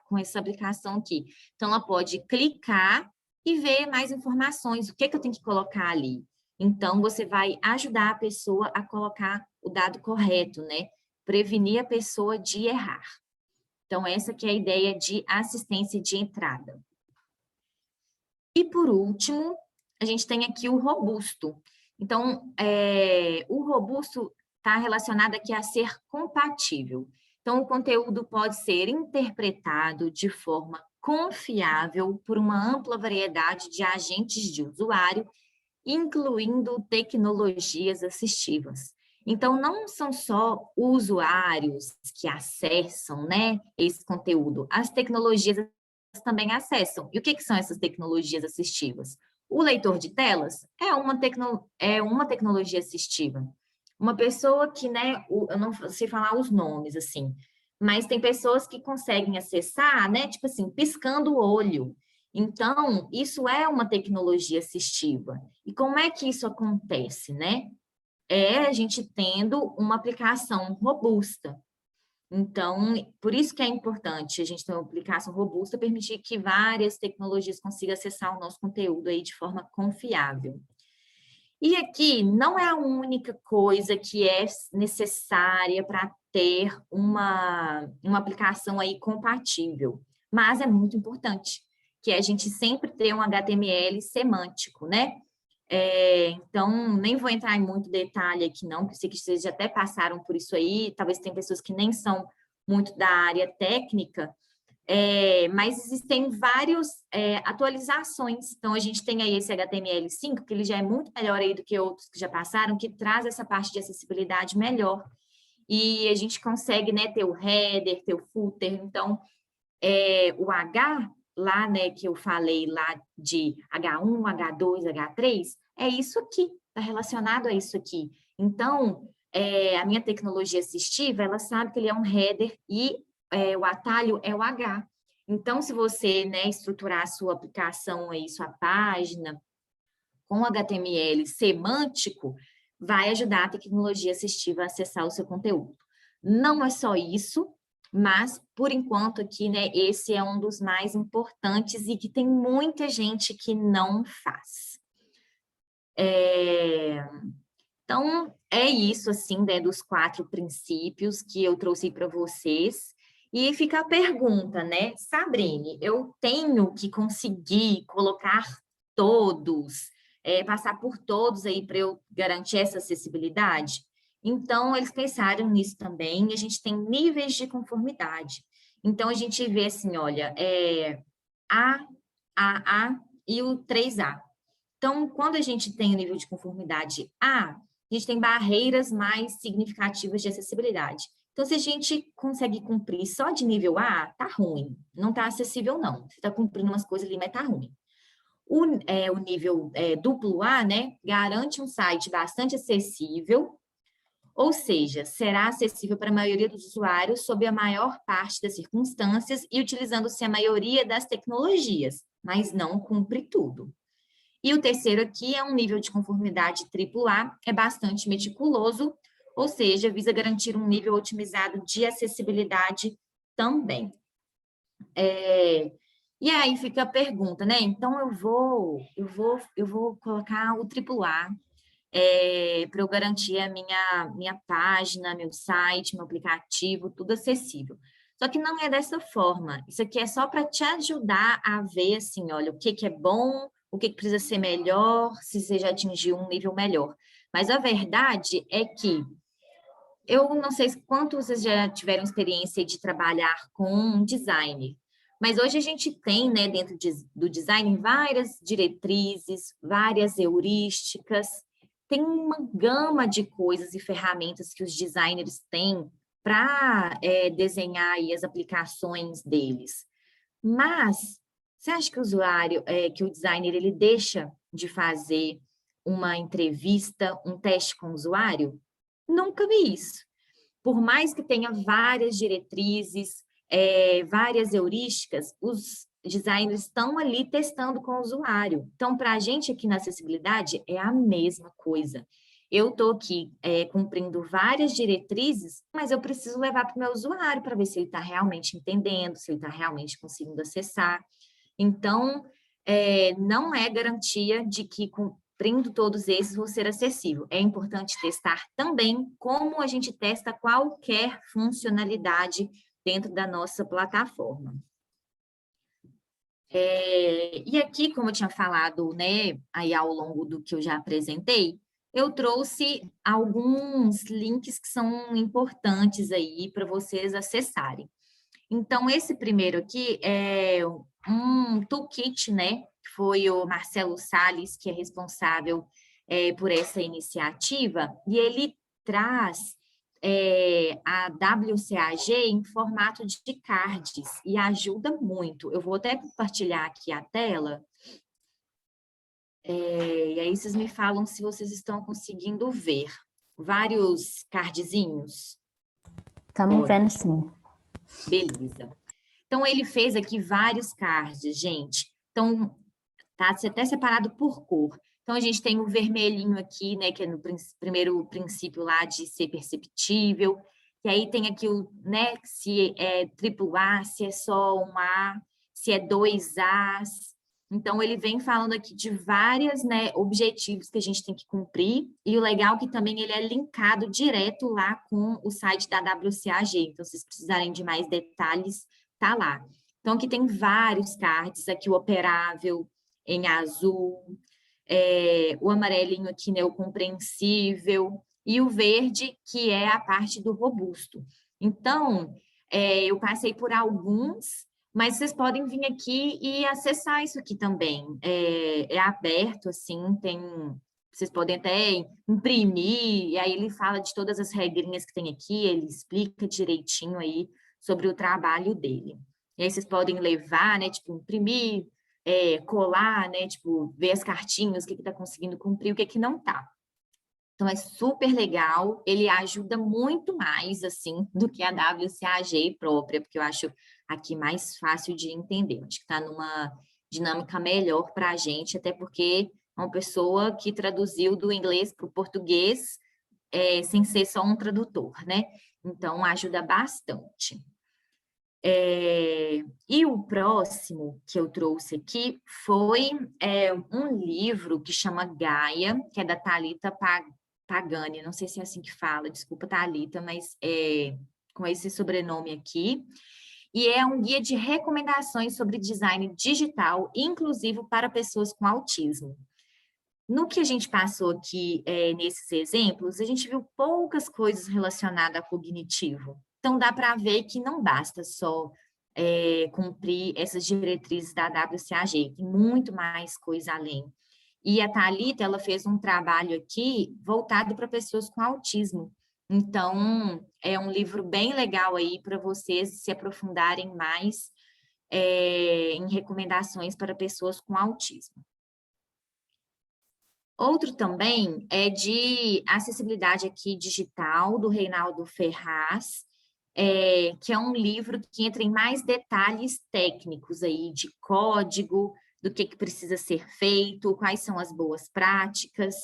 com essa aplicação aqui. Então, ela pode clicar e ver mais informações, o que eu tenho que colocar ali. Então, você vai ajudar a pessoa a colocar o dado correto, né? Prevenir a pessoa de errar. Então, essa que é a ideia de assistência de entrada. E, por último, a gente tem aqui o robusto. Então, o robusto está relacionado aqui a ser compatível. Então, o conteúdo pode ser interpretado de forma confiável por uma ampla variedade de agentes de usuário, incluindo tecnologias assistivas. Então, não são só usuários que acessam, né, esse conteúdo, as tecnologias também acessam. E o que são essas tecnologias assistivas? O leitor de telas é uma tecnologia assistiva. Uma pessoa que, né, eu não sei falar os nomes, assim, mas tem pessoas que conseguem acessar, né, tipo assim, piscando o olho. Então, isso é uma tecnologia assistiva. E como é que isso acontece, né? É a gente tendo uma aplicação robusta. Então, por isso que é importante a gente ter uma aplicação robusta, permitir que várias tecnologias consigam acessar o nosso conteúdo aí de forma confiável. E aqui não é a única coisa que é necessária para ter uma aplicação aí compatível, mas é muito importante que a gente sempre tenha um HTML semântico, né? Então, nem vou entrar em muito detalhe aqui não, porque eu sei que vocês já até passaram por isso aí, talvez tem pessoas que nem são muito da área técnica, mas existem várias atualizações. Então, a gente tem aí esse HTML5, que ele já é muito melhor aí do que outros que já passaram, que traz essa parte de acessibilidade melhor. E a gente consegue, né, ter o header, ter o footer. Então, o H lá, né, que eu falei lá de H1, H2, H3, é isso aqui, está relacionado a isso aqui. Então, a minha tecnologia assistiva, ela sabe que ele é um header e o atalho é o H. Então, se você, né, estruturar a sua aplicação aí, sua página, com HTML semântico, vai ajudar a tecnologia assistiva a acessar o seu conteúdo. Não é só isso, mas, por enquanto, aqui, né, esse é um dos mais importantes e que tem muita gente que não faz. Então, é isso, assim, né, dos 4 princípios que eu trouxe para vocês. E fica a pergunta, né, Sabrine, eu tenho que conseguir colocar todos, passar por todos aí para eu garantir essa acessibilidade? Então, eles pensaram nisso também, e a gente tem níveis de conformidade. Então, a gente vê assim, olha, A, AA e o 3A. Então, quando a gente tem o nível de conformidade A, a gente tem barreiras mais significativas de acessibilidade. Então, se a gente consegue cumprir só de nível A, tá ruim. Não tá acessível, não. Você está cumprindo umas coisas ali, mas tá ruim. O nível duplo A, né, garante um site bastante acessível, ou seja, será acessível para a maioria dos usuários sob a maior parte das circunstâncias e utilizando-se a maioria das tecnologias, mas não cumpre tudo. E o terceiro aqui é um nível de conformidade AAA, é bastante meticuloso, ou seja, visa garantir um nível otimizado de acessibilidade também. E aí fica a pergunta, né? Então, eu vou colocar o AAA para eu garantir a minha página, meu site, meu aplicativo, tudo acessível. Só que não é dessa forma. Isso aqui é só para te ajudar a ver, assim, olha, o que que é bom, o que que precisa ser melhor, se você já atingiu um nível melhor. Mas a verdade é que eu não sei quantos vocês já tiveram experiência de trabalhar com um designer, mas hoje a gente tem, né, dentro do design, várias diretrizes, várias heurísticas, tem uma gama de coisas e ferramentas que os designers têm para desenhar aí as aplicações deles. Mas você acha que o usuário, que o designer, ele deixa de fazer uma entrevista, um teste com o usuário? Nunca vi isso. Por mais que tenha várias diretrizes, várias heurísticas, os designers estão ali testando com o usuário. Então, para a gente aqui na acessibilidade, é a mesma coisa. Eu estou aqui cumprindo várias diretrizes, mas eu preciso levar para o meu usuário para ver se ele está realmente entendendo, se ele está realmente conseguindo acessar. Então, não é garantia de que cumprindo todos esses vão ser acessível. É importante testar também como a gente testa qualquer funcionalidade dentro da nossa plataforma. E aqui, como eu tinha falado, né, aí ao longo do que eu já apresentei, eu trouxe alguns links que são importantes aí para vocês acessarem. Então, esse primeiro aqui é um toolkit, né? Que foi o Marcelo Salles, que é responsável por essa iniciativa, e ele traz a WCAG em formato de cards, e ajuda muito. Eu vou até compartilhar aqui a tela, e aí vocês me falam se vocês estão conseguindo ver. Vários cardzinhos. Estamos vendo sim. Beleza. Então, ele fez aqui vários cards, gente. Então, tá até separado por cor. Então, a gente tem o vermelhinho aqui, né, que é no primeiro princípio lá de ser perceptível. E aí tem aqui o, né, se é triplo A, se é só um A, se é dois As. Então, ele vem falando aqui de vários, né, objetivos que a gente tem que cumprir. E o legal é que também ele é linkado direto lá com o site da WCAG. Então, se vocês precisarem de mais detalhes, tá lá. Então, aqui tem vários cards, aqui o operável em azul, o amarelinho aqui, né, o compreensível, e o verde, que é a parte do robusto. Então, eu passei por alguns, mas vocês podem vir aqui e acessar isso aqui também. É aberto, assim, tem... Vocês podem até imprimir, e aí ele fala de todas as regrinhas que tem aqui, ele explica direitinho aí sobre o trabalho dele. E aí vocês podem levar, né, tipo, imprimir, colar, né, tipo, ver as cartinhas, o que está conseguindo cumprir, o que que não está. Então, é super legal, ele ajuda muito mais, assim, do que a WCAG própria, porque eu acho aqui mais fácil de entender. Acho que está numa dinâmica melhor para a gente, até porque é uma pessoa que traduziu do inglês para o português, sem ser só um tradutor, né? Então, ajuda bastante. E o próximo que eu trouxe aqui foi um livro que chama Gaia, que é da Thalita Pagani, não sei se é assim que fala, desculpa, Thalita, mas com esse sobrenome aqui. E é um guia de recomendações sobre design digital, inclusivo para pessoas com autismo. No que a gente passou aqui nesses exemplos, a gente viu poucas coisas relacionadas a cognitivo. Então, dá para ver que não basta só cumprir essas diretrizes da WCAG, tem muito mais coisa além. E a Thalita, ela fez um trabalho aqui voltado para pessoas com autismo. Então, é um livro bem legal aí para vocês se aprofundarem mais em recomendações para pessoas com autismo. Outro também é de acessibilidade aqui digital, do Reinaldo Ferraz, que é um livro que entra em mais detalhes técnicos aí, de código, do que precisa ser feito, quais são as boas práticas.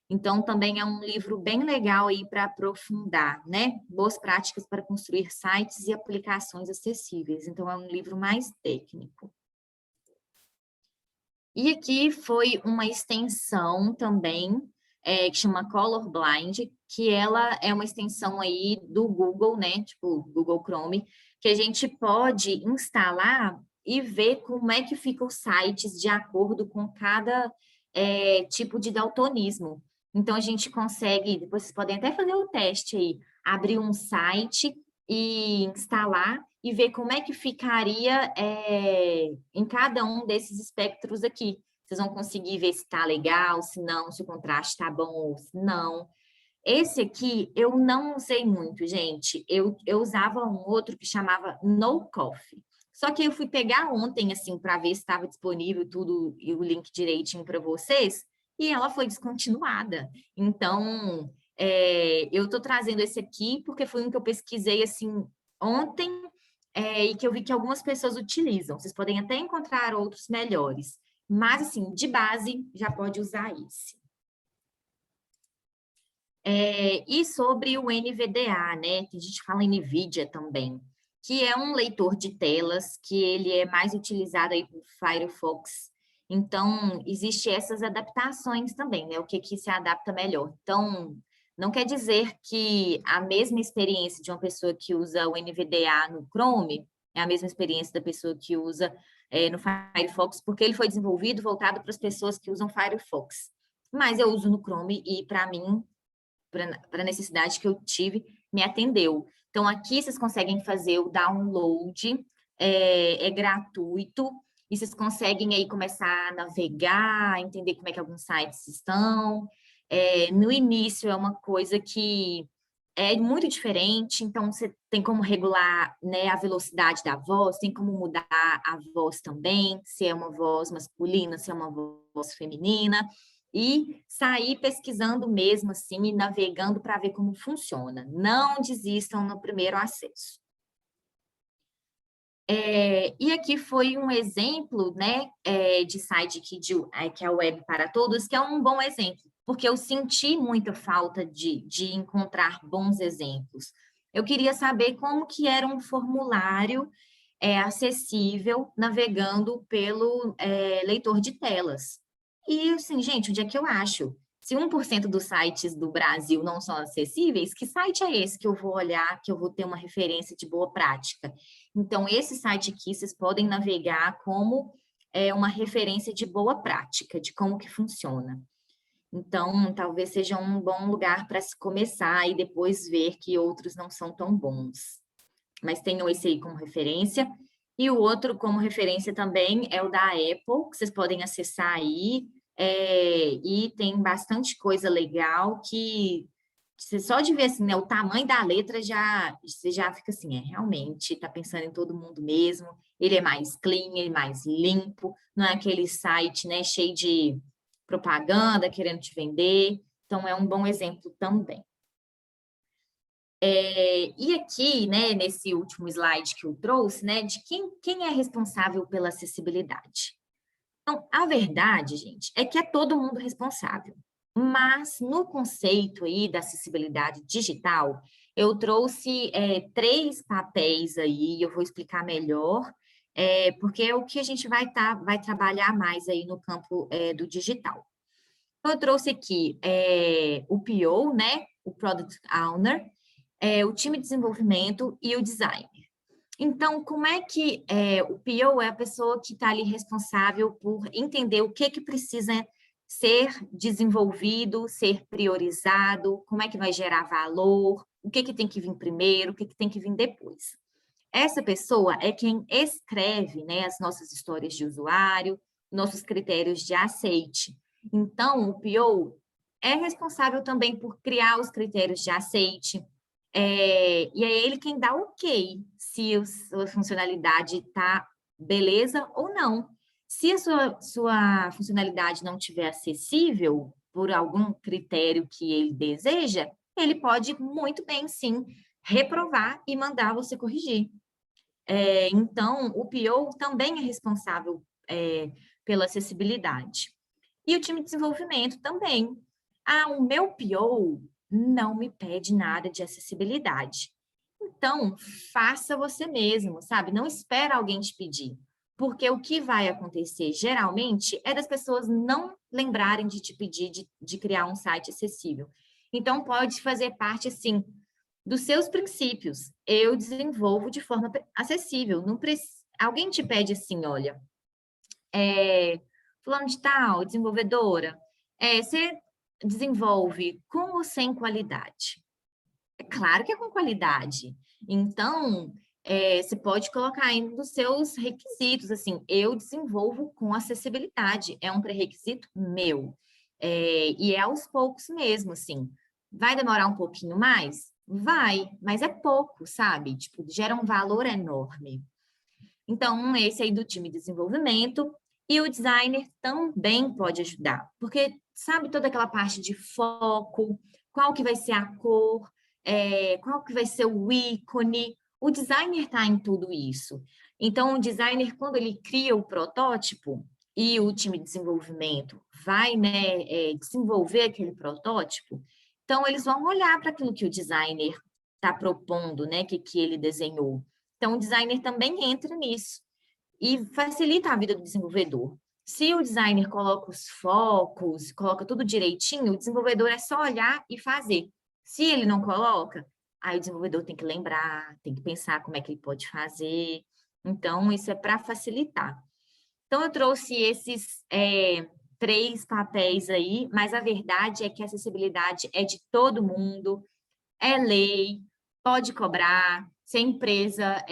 Então, também é um livro bem legal aí para aprofundar, né? Boas práticas para construir sites e aplicações acessíveis. Então, é um livro mais técnico. E aqui foi uma extensão também, que chama Colorblind, que ela é uma extensão aí do Google, né, tipo Google Chrome, que a gente pode instalar e ver como é que ficam os sites de acordo com cada tipo de daltonismo. Então, a gente consegue, depois vocês podem até fazer o teste aí, abrir um site e instalar e ver como é que ficaria em cada um desses espectros aqui. Vocês vão conseguir ver se está legal, se não, se o contraste está bom ou se não. Esse aqui eu não usei muito, gente. Eu usava um outro que chamava No Coffee. Só que eu fui pegar ontem, assim, para ver se estava disponível tudo e o link direitinho para vocês, e ela foi descontinuada. Então, eu estou trazendo esse aqui porque foi um que eu pesquisei, assim, ontem, e que eu vi que algumas pessoas utilizam. Vocês podem até encontrar outros melhores. Mas, assim, de base, já pode usar esse. E sobre o NVDA, né, que a gente fala NVIDIA também, que é um leitor de telas, que ele é mais utilizado aí por Firefox. Então, existem essas adaptações também, né, o que se adapta melhor. Então, não quer dizer que a mesma experiência de uma pessoa que usa o NVDA no Chrome é a mesma experiência da pessoa que usa no Firefox, porque ele foi desenvolvido voltado para as pessoas que usam Firefox. Mas eu uso no Chrome e, para mim, para a necessidade que eu tive, me atendeu. Então, aqui vocês conseguem fazer o download, é gratuito, e vocês conseguem aí começar a navegar, entender como é que alguns sites estão. No início é uma coisa que é muito diferente, então você tem como regular, né, a velocidade da voz, tem como mudar a voz também, se é uma voz masculina, se é uma voz feminina, e sair pesquisando mesmo assim e navegando para ver como funciona. Não desistam no primeiro acesso. E aqui foi um exemplo, né, de site que é a Web para Todos, que é um bom exemplo, porque eu senti muita falta de encontrar bons exemplos. Eu queria saber como que era um formulário acessível navegando pelo leitor de telas. E, assim, gente, onde é que eu acho? Se 1% dos sites do Brasil não são acessíveis, que site é esse que eu vou olhar, que eu vou ter uma referência de boa prática? Então, esse site aqui, vocês podem navegar como uma referência de boa prática, de como que funciona. Então, talvez seja um bom lugar para se começar e depois ver que outros não são tão bons. Mas tenham esse aí como referência. E o outro como referência também é o da Apple, que vocês podem acessar aí, e tem bastante coisa legal que você só de ver assim, né, o tamanho da letra você já fica assim, realmente está pensando em todo mundo mesmo. Ele é mais clean, ele é mais limpo, não é aquele site, né, cheio de propaganda querendo te vender. Então é um bom exemplo também. E aqui, né, nesse último slide que eu trouxe, né, de quem é responsável pela acessibilidade. Então, a verdade, gente, é que é todo mundo responsável. Mas no conceito aí da acessibilidade digital, eu trouxe 3 papéis aí, eu vou explicar melhor, porque é o que a gente vai trabalhar mais aí no campo do digital. Então, eu trouxe aqui o PO, né, o Product Owner, o time de desenvolvimento e o designer. Então, como é que o PO é a pessoa que está ali responsável por entender o que precisa ser desenvolvido, ser priorizado, como é que vai gerar valor, o que tem que vir primeiro, o que tem que vir depois. Essa pessoa é quem escreve, né, as nossas histórias de usuário, nossos critérios de aceite. Então, o PO é responsável também por criar os critérios de aceite, e é ele quem dá ok se a sua funcionalidade está beleza ou não. Se a sua funcionalidade não estiver acessível por algum critério que ele deseja, ele pode muito bem, sim, reprovar e mandar você corrigir. Então, o PO também é responsável pela acessibilidade. E o time de desenvolvimento também. O meu PO não me pede nada de acessibilidade. Então, faça você mesmo, sabe? Não espera alguém te pedir. Porque o que vai acontecer, geralmente, é das pessoas não lembrarem de te pedir de criar um site acessível. Então, pode fazer parte, assim, dos seus princípios. Eu desenvolvo de forma acessível. Não alguém te pede assim, olha, fulano de tal, desenvolvedora, você desenvolve com ou sem qualidade? É claro que é com qualidade. Então, você pode colocar aí nos seus requisitos, assim, eu desenvolvo com acessibilidade, é um pré-requisito meu. E é aos poucos mesmo, assim. Vai demorar um pouquinho mais? Vai, mas é pouco, sabe? Tipo, gera um valor enorme. Então, esse aí do time de desenvolvimento e o designer também pode ajudar, porque sabe toda aquela parte de foco, qual que vai ser a cor, qual que vai ser o ícone, o designer está em tudo isso. Então, o designer, quando ele cria o protótipo e o time de desenvolvimento vai, né, desenvolver aquele protótipo, então eles vão olhar para aquilo que o designer está propondo, né, que ele desenhou. Então, o designer também entra nisso e facilita a vida do desenvolvedor. Se o designer coloca os focos, coloca tudo direitinho, o desenvolvedor é só olhar e fazer. Se ele não coloca, aí o desenvolvedor tem que lembrar, tem que pensar como é que ele pode fazer. Então, isso é para facilitar. Então, eu trouxe esses 3 papéis aí, mas a verdade é que a acessibilidade é de todo mundo, é lei, pode cobrar. Se a empresa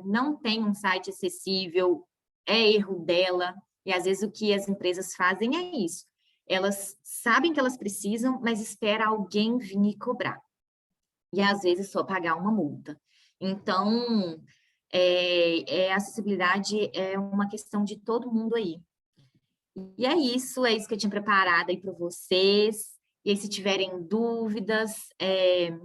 não tem um site acessível, é erro dela. E às vezes o que as empresas fazem é isso. Elas sabem que elas precisam, mas espera alguém vir e cobrar. E às vezes só pagar uma multa. Então, acessibilidade é uma questão de todo mundo aí. E é isso que eu tinha preparado aí para vocês. E aí, se tiverem dúvidas,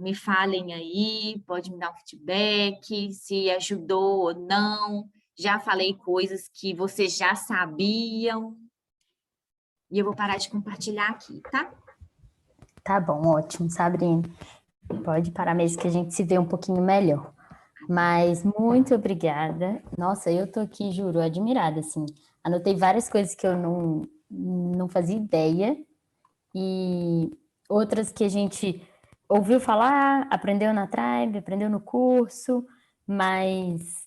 me falem aí, pode me dar um feedback, se ajudou ou não. Já falei coisas que vocês já sabiam. E eu vou parar de compartilhar aqui, tá? Tá bom, ótimo, Sabrina. Pode parar mesmo que a gente se vê um pouquinho melhor. Mas muito obrigada. Nossa, eu tô aqui, juro, admirada, assim. Anotei várias coisas que eu não fazia ideia e outras que a gente ouviu falar, aprendeu na Tribe, aprendeu no curso, mas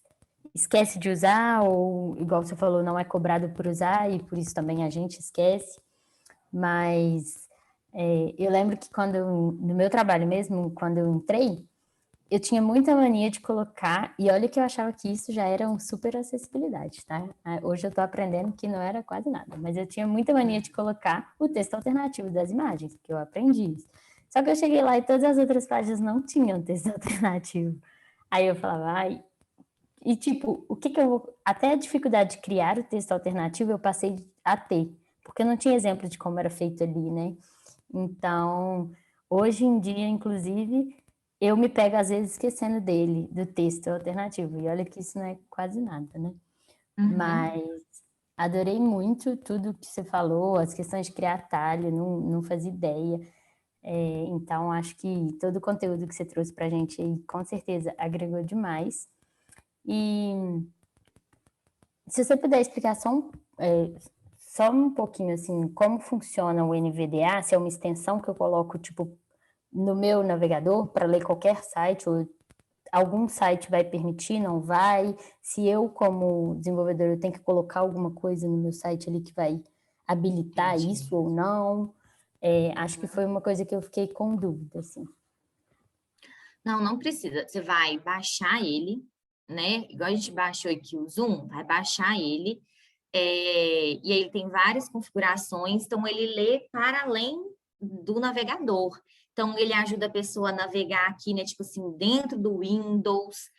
esquece de usar ou, igual você falou, não é cobrado por usar e por isso também a gente esquece. Mas eu lembro que no meu trabalho mesmo, quando eu entrei, eu tinha muita mania de colocar, e olha que eu achava que isso já era um super acessibilidade, tá? Hoje eu tô aprendendo que não era quase nada, mas eu tinha muita mania de colocar o texto alternativo das imagens, porque eu aprendi isso. Só que eu cheguei lá e todas as outras páginas não tinham texto alternativo. Aí eu falava, ai, e tipo, o que eu vou. Até a dificuldade de criar o texto alternativo eu passei a ter, porque eu não tinha exemplo de como era feito ali, né? Então, hoje em dia, inclusive, eu me pego às vezes esquecendo dele, do texto alternativo. E olha que isso não é quase nada, né? Mas adorei muito tudo que você falou, as questões de criar atalho, não fazia ideia. Então, acho que todo o conteúdo que você trouxe para a gente aí, com certeza, agregou demais. E se você puder explicar só um pouquinho, assim, como funciona o NVDA, se é uma extensão que eu coloco, tipo, no meu navegador para ler qualquer site, ou algum site vai permitir, não vai, se eu, como desenvolvedor, eu tenho que colocar alguma coisa no meu site ali que vai habilitar Entendi. isso ou não, acho que foi uma coisa que eu fiquei com dúvida, assim. Não precisa. Você vai baixar ele, né? Igual a gente baixou aqui o Zoom, vai baixar ele. E aí ele tem várias configurações, então ele lê para além do navegador. Então, ele ajuda a pessoa a navegar aqui, né? Tipo assim, dentro do Windows,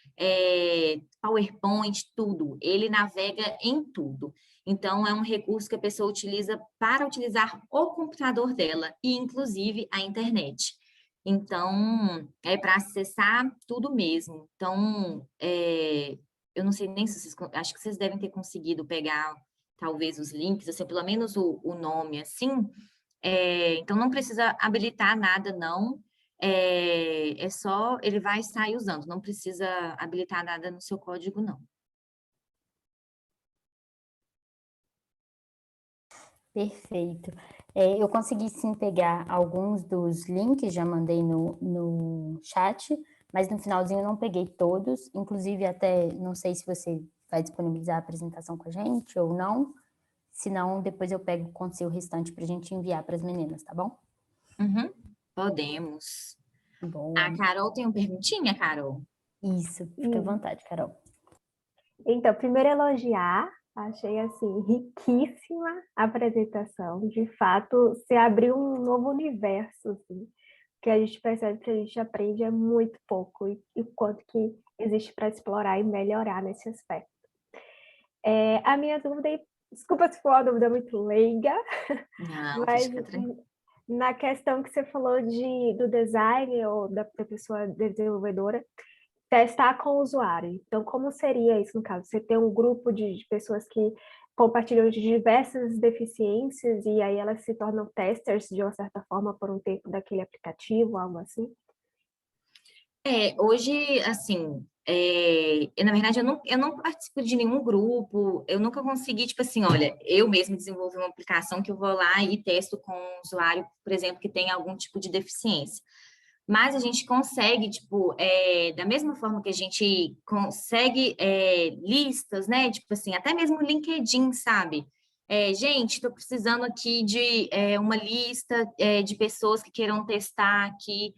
PowerPoint, tudo. Ele navega em tudo. Então, é um recurso que a pessoa utiliza para utilizar o computador dela e, inclusive, a internet. Então, é para acessar tudo mesmo. Então, eu não sei nem se vocês... Acho que vocês devem ter conseguido pegar, talvez, os links, assim, pelo menos o nome, assim. Então, não precisa habilitar nada, não. É só... Ele vai sair usando. Não precisa habilitar nada no seu código, não. Perfeito. Eu consegui sim pegar alguns dos links, já mandei no chat, mas no finalzinho eu não peguei todos, inclusive até, não sei se você vai disponibilizar a apresentação com a gente ou não, senão depois eu pego com o restante para a gente enviar para as meninas, tá bom? Uhum, podemos. A Boa. Carol tem uma perguntinha, Carol? Isso, fica à vontade, Carol. Então, primeiro elogiar, achei assim riquíssima a apresentação. De fato, se abriu um novo universo, assim, que a gente percebe que a gente aprende é muito pouco e o quanto que existe para explorar e melhorar nesse aspecto. A minha dúvida, desculpa se for uma dúvida muito leiga, Não, mas fica tranquilo. na questão que você falou do design ou da pessoa desenvolvedora, testar com o usuário. Então, como seria isso no caso? Você tem um grupo de pessoas que compartilham de diversas deficiências e aí elas se tornam testers de uma certa forma por um tempo daquele aplicativo, algo assim? Hoje, assim, na verdade, eu não participo de nenhum grupo, eu nunca consegui, tipo assim, olha, eu mesmo desenvolvi uma aplicação que eu vou lá e testo com um usuário, por exemplo, que tem algum tipo de deficiência. Mas a gente consegue, tipo, da mesma forma que a gente consegue listas, né? Tipo assim, até mesmo o LinkedIn, sabe? Gente, estou precisando aqui de uma lista de pessoas que queiram testar aqui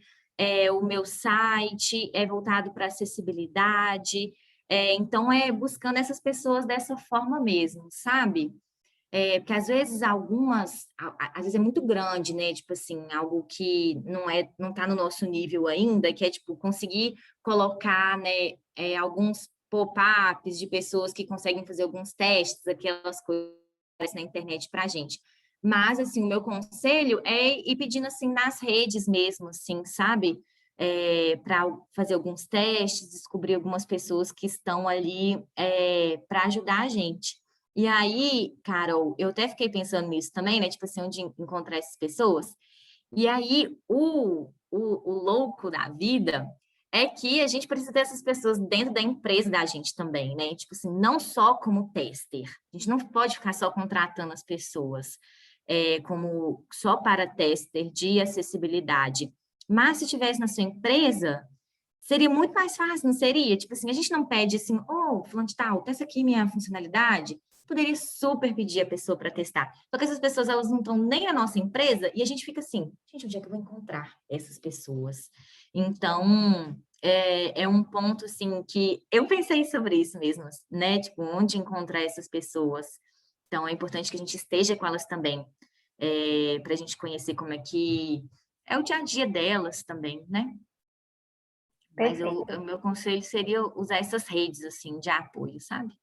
o meu site, é voltado para acessibilidade. Então, buscando essas pessoas dessa forma mesmo, sabe? Porque às vezes às vezes é muito grande, né? Tipo assim, algo que não tá no nosso nível ainda, que é tipo conseguir colocar, né, alguns pop-ups de pessoas que conseguem fazer alguns testes, aquelas coisas na internet para a gente. Mas assim, o meu conselho é ir pedindo assim nas redes mesmo, assim, sabe? Para fazer alguns testes, descobrir algumas pessoas que estão ali para ajudar a gente. E aí, Carol, eu até fiquei pensando nisso também, né? Tipo assim, onde encontrar essas pessoas. E aí, o louco da vida é que a gente precisa dessas pessoas dentro da empresa da gente também, né? Tipo assim, não só como tester. A gente não pode ficar só contratando as pessoas como só para tester de acessibilidade. Mas se tivesse na sua empresa, seria muito mais fácil, não seria? Tipo assim, a gente não pede assim, fulano de tal, testa aqui minha funcionalidade. Poderia super pedir a pessoa para testar. Só que essas pessoas, elas não estão nem na nossa empresa e a gente fica assim, gente, onde é que eu vou encontrar essas pessoas? Então, é um ponto, assim, que eu pensei sobre isso mesmo, né? Tipo, onde encontrar essas pessoas. Então, é importante que a gente esteja com elas também, para a gente conhecer como é que é o dia a dia delas também, né? Mas Perfeito. o meu conselho seria usar essas redes, assim, de apoio, sabe?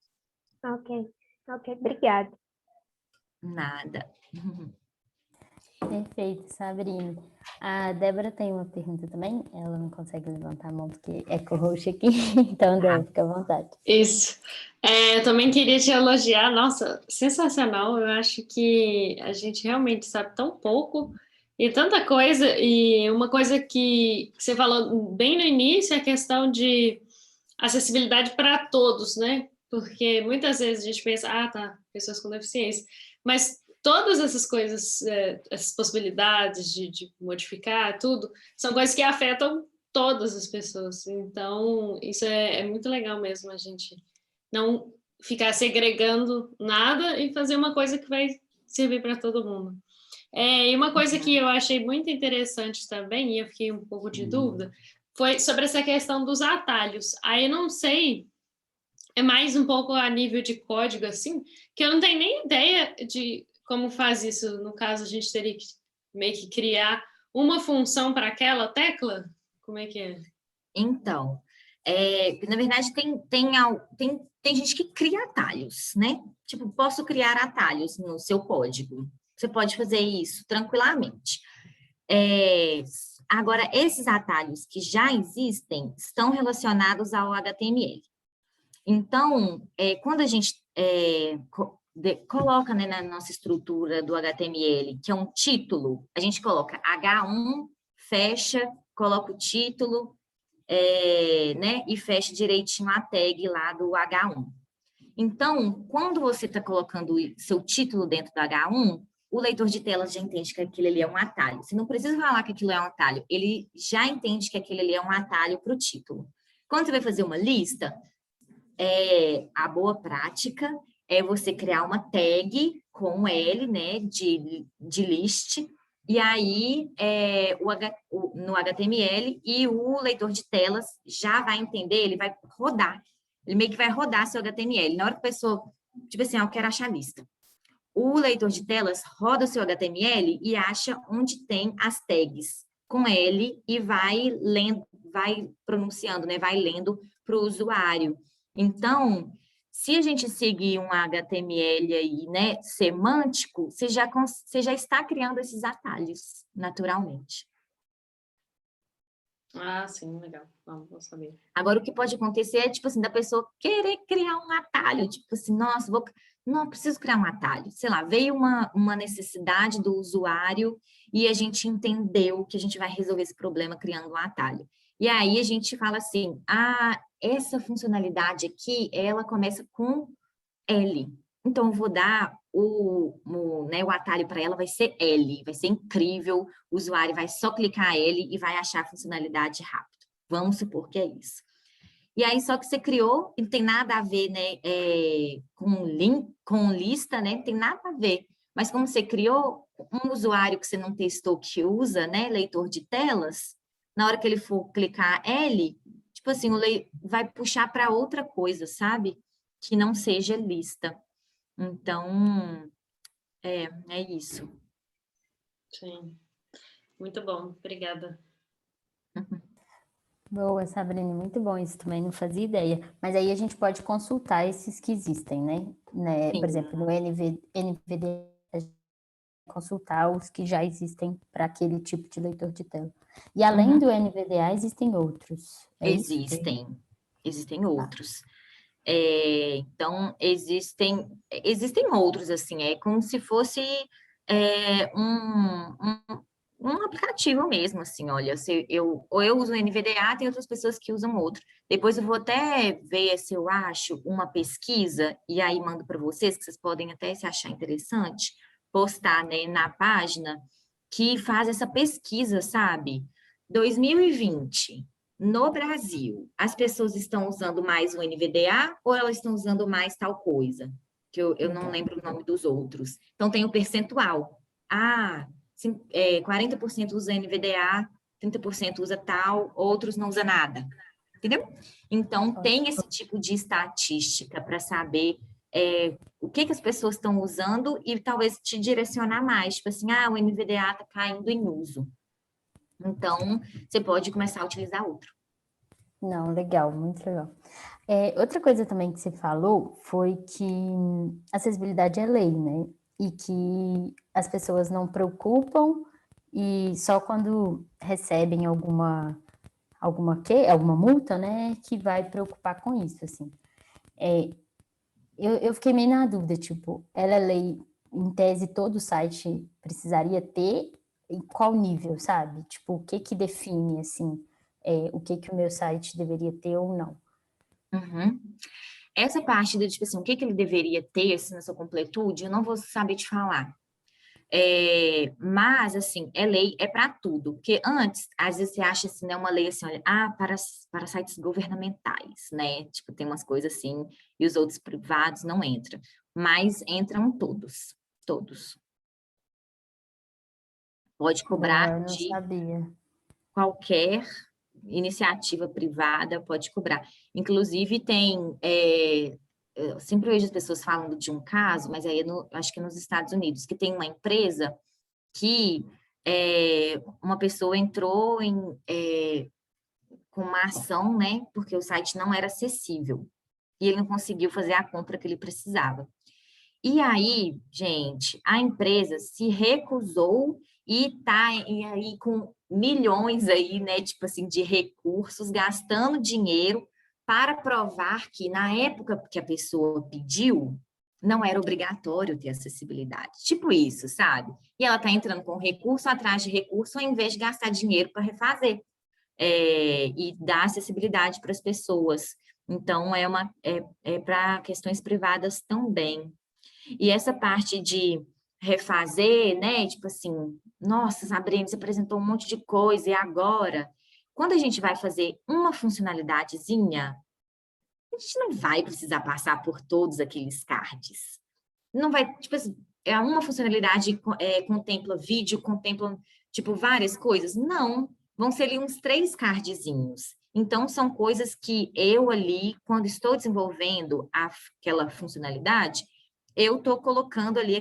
Ok, obrigada. Nada. Perfeito, Sabrina. A Débora tem uma pergunta também, ela não consegue levantar a mão porque é co-host aqui, então, Débora, fica à vontade. Isso. Eu também queria te elogiar, nossa, sensacional. Eu acho que a gente realmente sabe tão pouco e tanta coisa, e uma coisa que você falou bem no início é a questão de acessibilidade para todos, né? Porque muitas vezes a gente pensa, tá, pessoas com deficiência, mas todas essas coisas, essas possibilidades de modificar tudo, são coisas que afetam todas as pessoas. Então, isso é muito legal mesmo, a gente não ficar segregando nada e fazer uma coisa que vai servir para todo mundo. E uma coisa que eu achei muito interessante também, e eu fiquei um pouco de dúvida, foi sobre essa questão dos atalhos. Aí eu não sei, é mais um pouco a nível de código, assim, que eu não tenho nem ideia de como faz isso. No caso, a gente teria que meio que criar uma função para aquela tecla? Como é que é? Então, na verdade, tem gente que cria atalhos, né? Tipo, posso criar atalhos no seu código. Você pode fazer isso tranquilamente. Agora, esses atalhos que já existem estão relacionados ao HTML. Então, quando a gente coloca, né, na nossa estrutura do HTML, que é um título, a gente coloca H1, fecha, coloca o título, né, e fecha direitinho a tag lá do H1. Então, quando você está colocando seu título dentro do H1, o leitor de telas já entende que aquilo ali é um atalho. Você não precisa falar que aquilo é um atalho, ele já entende que aquilo ali é um atalho para o título. Quando você vai fazer uma lista, a boa prática é você criar uma tag com L, né, de list, e aí no HTML, e o leitor de telas já vai entender, ele vai rodar. Ele meio que vai rodar seu HTML. Na hora que a pessoa, tipo assim, eu quero achar a lista. O leitor de telas roda o seu HTML e acha onde tem as tags com L e vai lendo, vai pronunciando, né? Vai lendo para o usuário. Então, se a gente seguir um HTML aí, né, semântico, você já está criando esses atalhos naturalmente. Ah, sim, legal. Vou saber. Agora, o que pode acontecer é, tipo assim, da pessoa querer criar um atalho, tipo assim, nossa, não, preciso criar um atalho. Sei lá, veio uma necessidade do usuário e a gente entendeu que a gente vai resolver esse problema criando um atalho. E aí a gente fala assim, essa funcionalidade aqui, ela começa com L. Então, eu vou dar o atalho para ela, vai ser L, vai ser incrível, o usuário vai só clicar L e vai achar a funcionalidade rápido. Vamos supor que é isso. E aí, só que você criou, e não tem nada a ver, né, com lista, né, não tem nada a ver. Mas como você criou, um usuário que você não testou que usa, né, leitor de telas, na hora que ele for clicar L, tipo assim, vai puxar para outra coisa, sabe? Que não seja lista. Então, é isso. Sim. Muito bom, obrigada. Boa, Sabrina, muito bom isso também, não fazia ideia. Mas aí a gente pode consultar esses que existem, né? Por exemplo, no NVD, a gente consultar os que já existem para aquele tipo de leitor de tela. E além do NVDA, existem outros. Existem outros. Então, existem outros, assim, é como se fosse um aplicativo mesmo, assim, olha, eu uso o NVDA, tem outras pessoas que usam outro. Depois eu vou até ver se eu acho uma pesquisa, e aí mando para vocês, que vocês podem até se achar interessante, postar, né, na página, que faz essa pesquisa, sabe? 2020, no Brasil, as pessoas estão usando mais o NVDA ou elas estão usando mais tal coisa? Que eu não lembro o nome dos outros. Então, tem o percentual. 40% usa NVDA, 30% usa tal, outros não usa nada. Entendeu? Então, tem esse tipo de estatística para saber o que as pessoas estão usando e talvez te direcionar mais. Tipo assim, o NVDA está caindo em uso. Então, você pode começar a utilizar outro. Não, legal, muito legal. Outra coisa também que você falou foi que acessibilidade é lei, né? E que as pessoas não preocupam e só quando recebem alguma multa, né, que vai preocupar com isso, assim. Eu fiquei meio na dúvida, tipo, ela é lei, em tese, todo site precisaria ter, em qual nível, sabe? Tipo, o que define, assim, o que o meu site deveria ter ou não. Uhum. Essa parte do, tipo assim, o que ele deveria ter, assim, na sua completude, eu não vou saber te falar. Mas, assim, lei para tudo. Porque antes, às vezes você acha, assim, né, uma lei assim, olha, para sites governamentais, né? Tipo, tem umas coisas assim, e os outros privados não entram. Mas entram todos. Pode cobrar Eu não de sabia. qualquer iniciativa privada, pode cobrar. Inclusive, eu sempre vejo as pessoas falando de um caso, mas aí acho que nos Estados Unidos, que tem uma empresa que uma pessoa entrou com uma ação, né, porque o site não era acessível e ele não conseguiu fazer a compra que ele precisava. E aí, gente, a empresa se recusou e tá aí com milhões aí, né, tipo assim, de recursos, gastando dinheiro para provar que na época que a pessoa pediu, não era obrigatório ter acessibilidade. Tipo isso, sabe? E ela tá entrando com recurso atrás de recurso, ao invés de gastar dinheiro para refazer e dar acessibilidade para as pessoas. Então, é para questões privadas também. E essa parte de refazer, né? Tipo assim, nossa, Sabrina, você apresentou um monte de coisa, e agora? Quando a gente vai fazer uma funcionalidadezinha, a gente não vai precisar passar por todos aqueles cards. Não vai, tipo assim, uma funcionalidade contempla vídeo, contempla, tipo, várias coisas? Não, vão ser ali uns 3 cardzinhos. Então, são coisas que eu ali, quando estou desenvolvendo aquela funcionalidade, eu estou colocando ali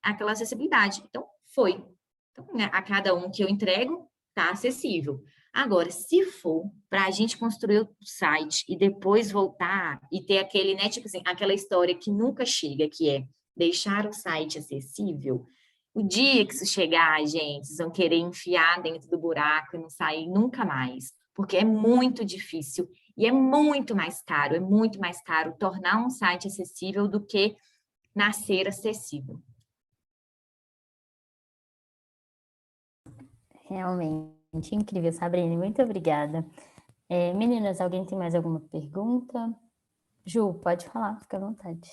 aquela acessibilidade. Então, foi. Então, né, a cada um que eu entrego, está acessível. Agora, se for para a gente construir o site e depois voltar e ter aquele, né, tipo assim, aquela história que nunca chega, que é deixar o site acessível, o dia que isso chegar, gente, vocês vão querer enfiar dentro do buraco e não sair nunca mais, porque é muito difícil e é muito mais caro tornar um site acessível do que nascer acessível. Realmente incrível, Sabrina, muito obrigada. Meninas, alguém tem mais alguma pergunta? Ju, pode falar, fica à vontade.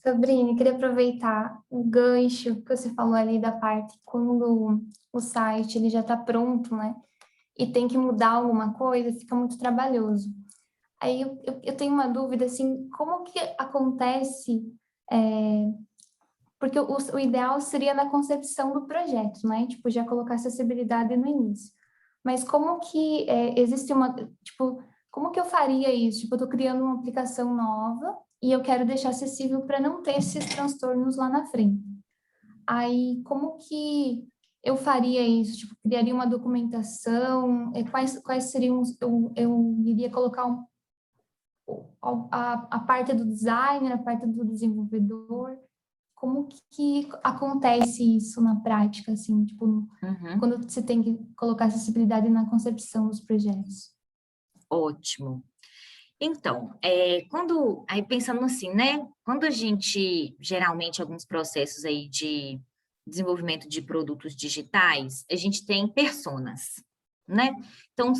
Sabrina, queria aproveitar o gancho que você falou ali da parte quando o site ele já está pronto, né? E tem que mudar alguma coisa, fica muito trabalhoso. Aí eu tenho uma dúvida, assim, como que acontece... porque o ideal seria na concepção do projeto, né? Tipo, já colocar acessibilidade no início. Mas como que existe uma... Tipo, como que eu faria isso? Tipo, eu estou criando uma aplicação nova e eu quero deixar acessível para não ter esses transtornos lá na frente. Aí, como que eu faria isso? Tipo, criaria uma documentação? Quais seriam... Eu iria colocar a parte do designer, a parte do desenvolvedor. Como que acontece isso na prática, assim, tipo, quando você tem que colocar acessibilidade na concepção dos projetos? Ótimo. Então, aí pensando assim, né? Quando a gente, geralmente, alguns processos aí de desenvolvimento de produtos digitais, a gente tem personas, né? Então,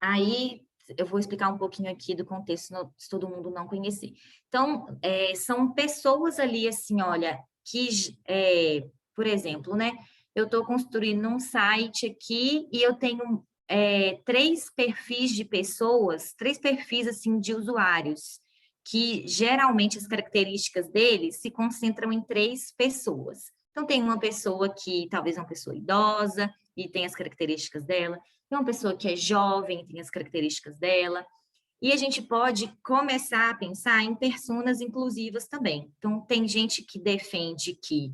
aí eu vou explicar um pouquinho aqui do contexto, se todo mundo não conhecer. Então, são pessoas ali, assim, olha, que, por exemplo, né? Eu estou construindo um site aqui e eu tenho 3 perfis de pessoas, 3 perfis assim de usuários, que geralmente as características deles se concentram em 3 pessoas. Então, tem uma pessoa que talvez é uma pessoa idosa e tem as características dela, tem uma pessoa que é jovem e tem as características dela, e a gente pode começar a pensar em personas inclusivas também. Então, tem gente que defende que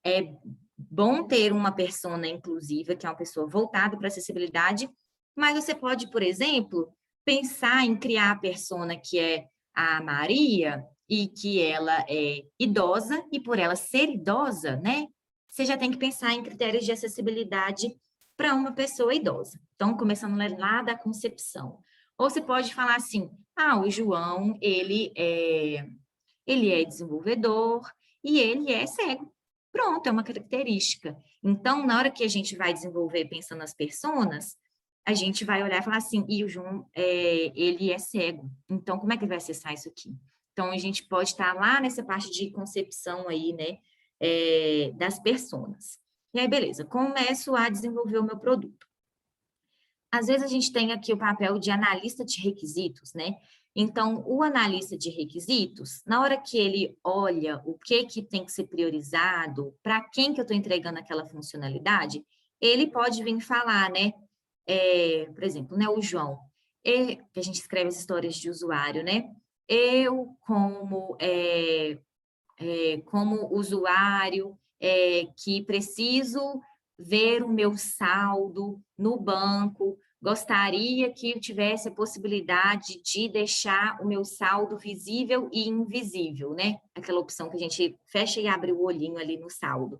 é bom ter uma persona inclusiva, que é uma pessoa voltada para acessibilidade, mas você pode, por exemplo, pensar em criar a persona que é a Maria e que ela é idosa, e por ela ser idosa, né, você já tem que pensar em critérios de acessibilidade para uma pessoa idosa. Então, começando lá da concepção. Ou você pode falar assim, o João, ele é desenvolvedor e ele é cego. Pronto, é uma característica. Então, na hora que a gente vai desenvolver pensando nas personas, a gente vai olhar e falar assim, e o João, ele é cego. Então, como é que ele vai acessar isso aqui? Então, a gente pode estar lá nessa parte de concepção aí, né, das personas. E aí, beleza, começo a desenvolver o meu produto. Às vezes, a gente tem aqui o papel de analista de requisitos, né? Então, o analista de requisitos, na hora que ele olha o que tem que ser priorizado, para quem que eu estou entregando aquela funcionalidade, ele pode vir falar, né? Por exemplo, né, o João, que a gente escreve as histórias de usuário, né? Eu, como usuário, que preciso ver o meu saldo no banco, gostaria que eu tivesse a possibilidade de deixar o meu saldo visível e invisível, né? Aquela opção que a gente fecha e abre o olhinho ali no saldo.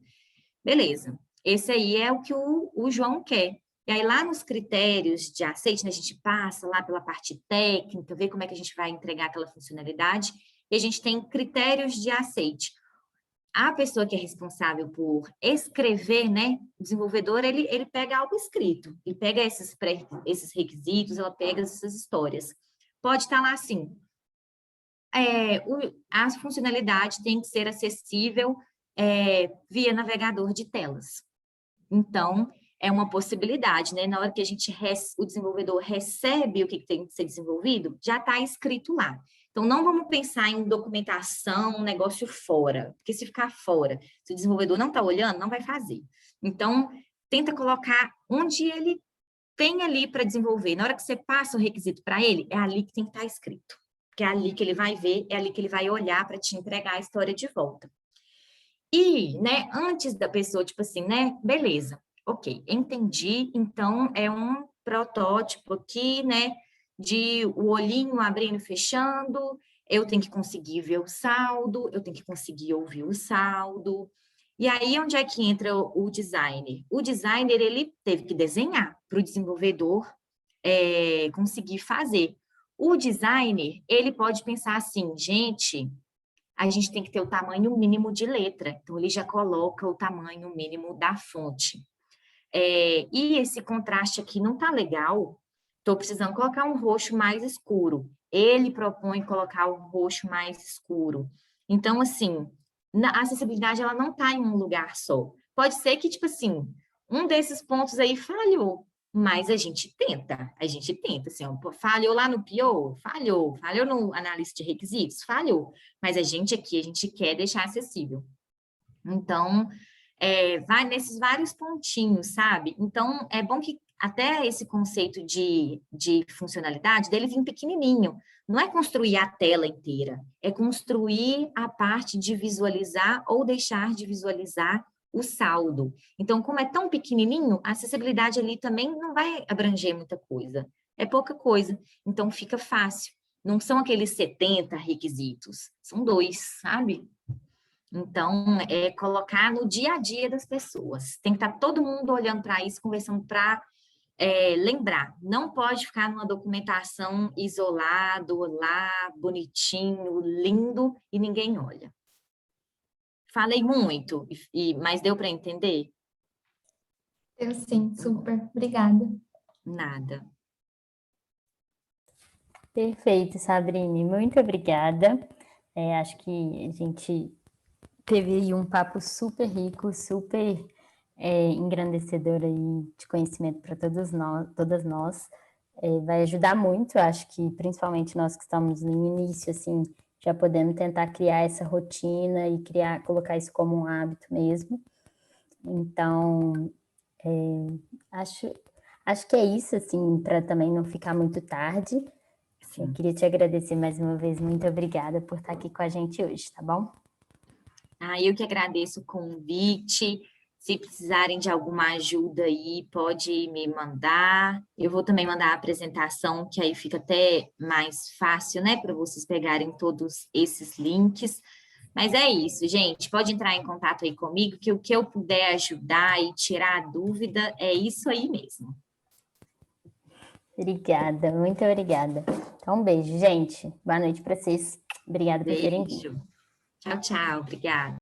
Beleza, esse aí é o que o João quer. E aí, lá nos critérios de aceite, né, a gente passa lá pela parte técnica, vê como é que a gente vai entregar aquela funcionalidade, e a gente tem critérios de aceite. A pessoa que é responsável por escrever, né, o desenvolvedor, ele pega algo escrito, ele pega esses requisitos, ela pega essas histórias. Pode estar lá assim, a funcionalidade tem que ser acessível via navegador de telas. Então, é uma possibilidade, né? Na hora que o desenvolvedor recebe o que tem que ser desenvolvido, já está escrito lá. Então, não vamos pensar em documentação, um negócio fora, porque se ficar fora, se o desenvolvedor não está olhando, não vai fazer. Então, tenta colocar onde ele tem ali para desenvolver. Na hora que você passa o requisito para ele, é ali que tem que estar escrito. Porque é ali que ele vai ver, é ali que ele vai olhar para te entregar a história de volta. E, né, antes da pessoa, tipo assim, né, beleza, ok, entendi, então é um protótipo aqui, né, de o olhinho abrindo e fechando, eu tenho que conseguir ver o saldo, eu tenho que conseguir ouvir o saldo. E aí, onde é que entra o designer? O designer, ele teve que desenhar para o desenvolvedor conseguir fazer. O designer, ele pode pensar assim, gente, a gente tem que ter o tamanho mínimo de letra. Então, ele já coloca o tamanho mínimo da fonte. E esse contraste aqui não está legal, estou precisando colocar um roxo mais escuro. Ele propõe colocar um roxo mais escuro. Então, assim, a acessibilidade ela não está em um lugar só. Pode ser que, tipo assim, um desses pontos aí falhou, mas a gente tenta, assim, ó, falhou lá no PO, falhou no analista de requisitos, falhou, mas a gente quer deixar acessível. Então, vai nesses vários pontinhos, sabe? Então, é bom que até esse conceito de funcionalidade dele vir pequenininho. Não é construir a tela inteira, é construir a parte de visualizar ou deixar de visualizar o saldo. Então, como é tão pequenininho, a acessibilidade ali também não vai abranger muita coisa. É pouca coisa, então fica fácil. Não são aqueles 70 requisitos, são 2, sabe? Então, é colocar no dia a dia das pessoas. Tem que estar todo mundo olhando para isso, conversando para lembrar. Não pode ficar numa documentação isolado, lá, bonitinho, lindo, e ninguém olha. Falei muito, mas deu para entender? Eu sim, super. Obrigada. Nada. Perfeito, Sabrine. Muito obrigada. Acho que a gente teve aí um papo super rico, super engrandecedor aí de conhecimento para todas nós. Vai ajudar muito, acho que principalmente nós que estamos no início, assim, já podemos tentar criar essa rotina e colocar isso como um hábito mesmo. Então, acho que é isso, assim, para também não ficar muito tarde. Sim. Eu queria te agradecer mais uma vez, muito obrigada por estar aqui com a gente hoje, tá bom? Eu que agradeço o convite. Se precisarem de alguma ajuda aí, pode me mandar. Eu vou também mandar a apresentação, que aí fica até mais fácil, né, para vocês pegarem todos esses links. Mas é isso, gente. Pode entrar em contato aí comigo, que o que eu puder ajudar e tirar a dúvida é isso aí mesmo. Obrigada, muito obrigada. Então, um beijo, gente. Boa noite para vocês. Obrigada por terem vindo. Beijo. Tchau, tchau. Obrigada.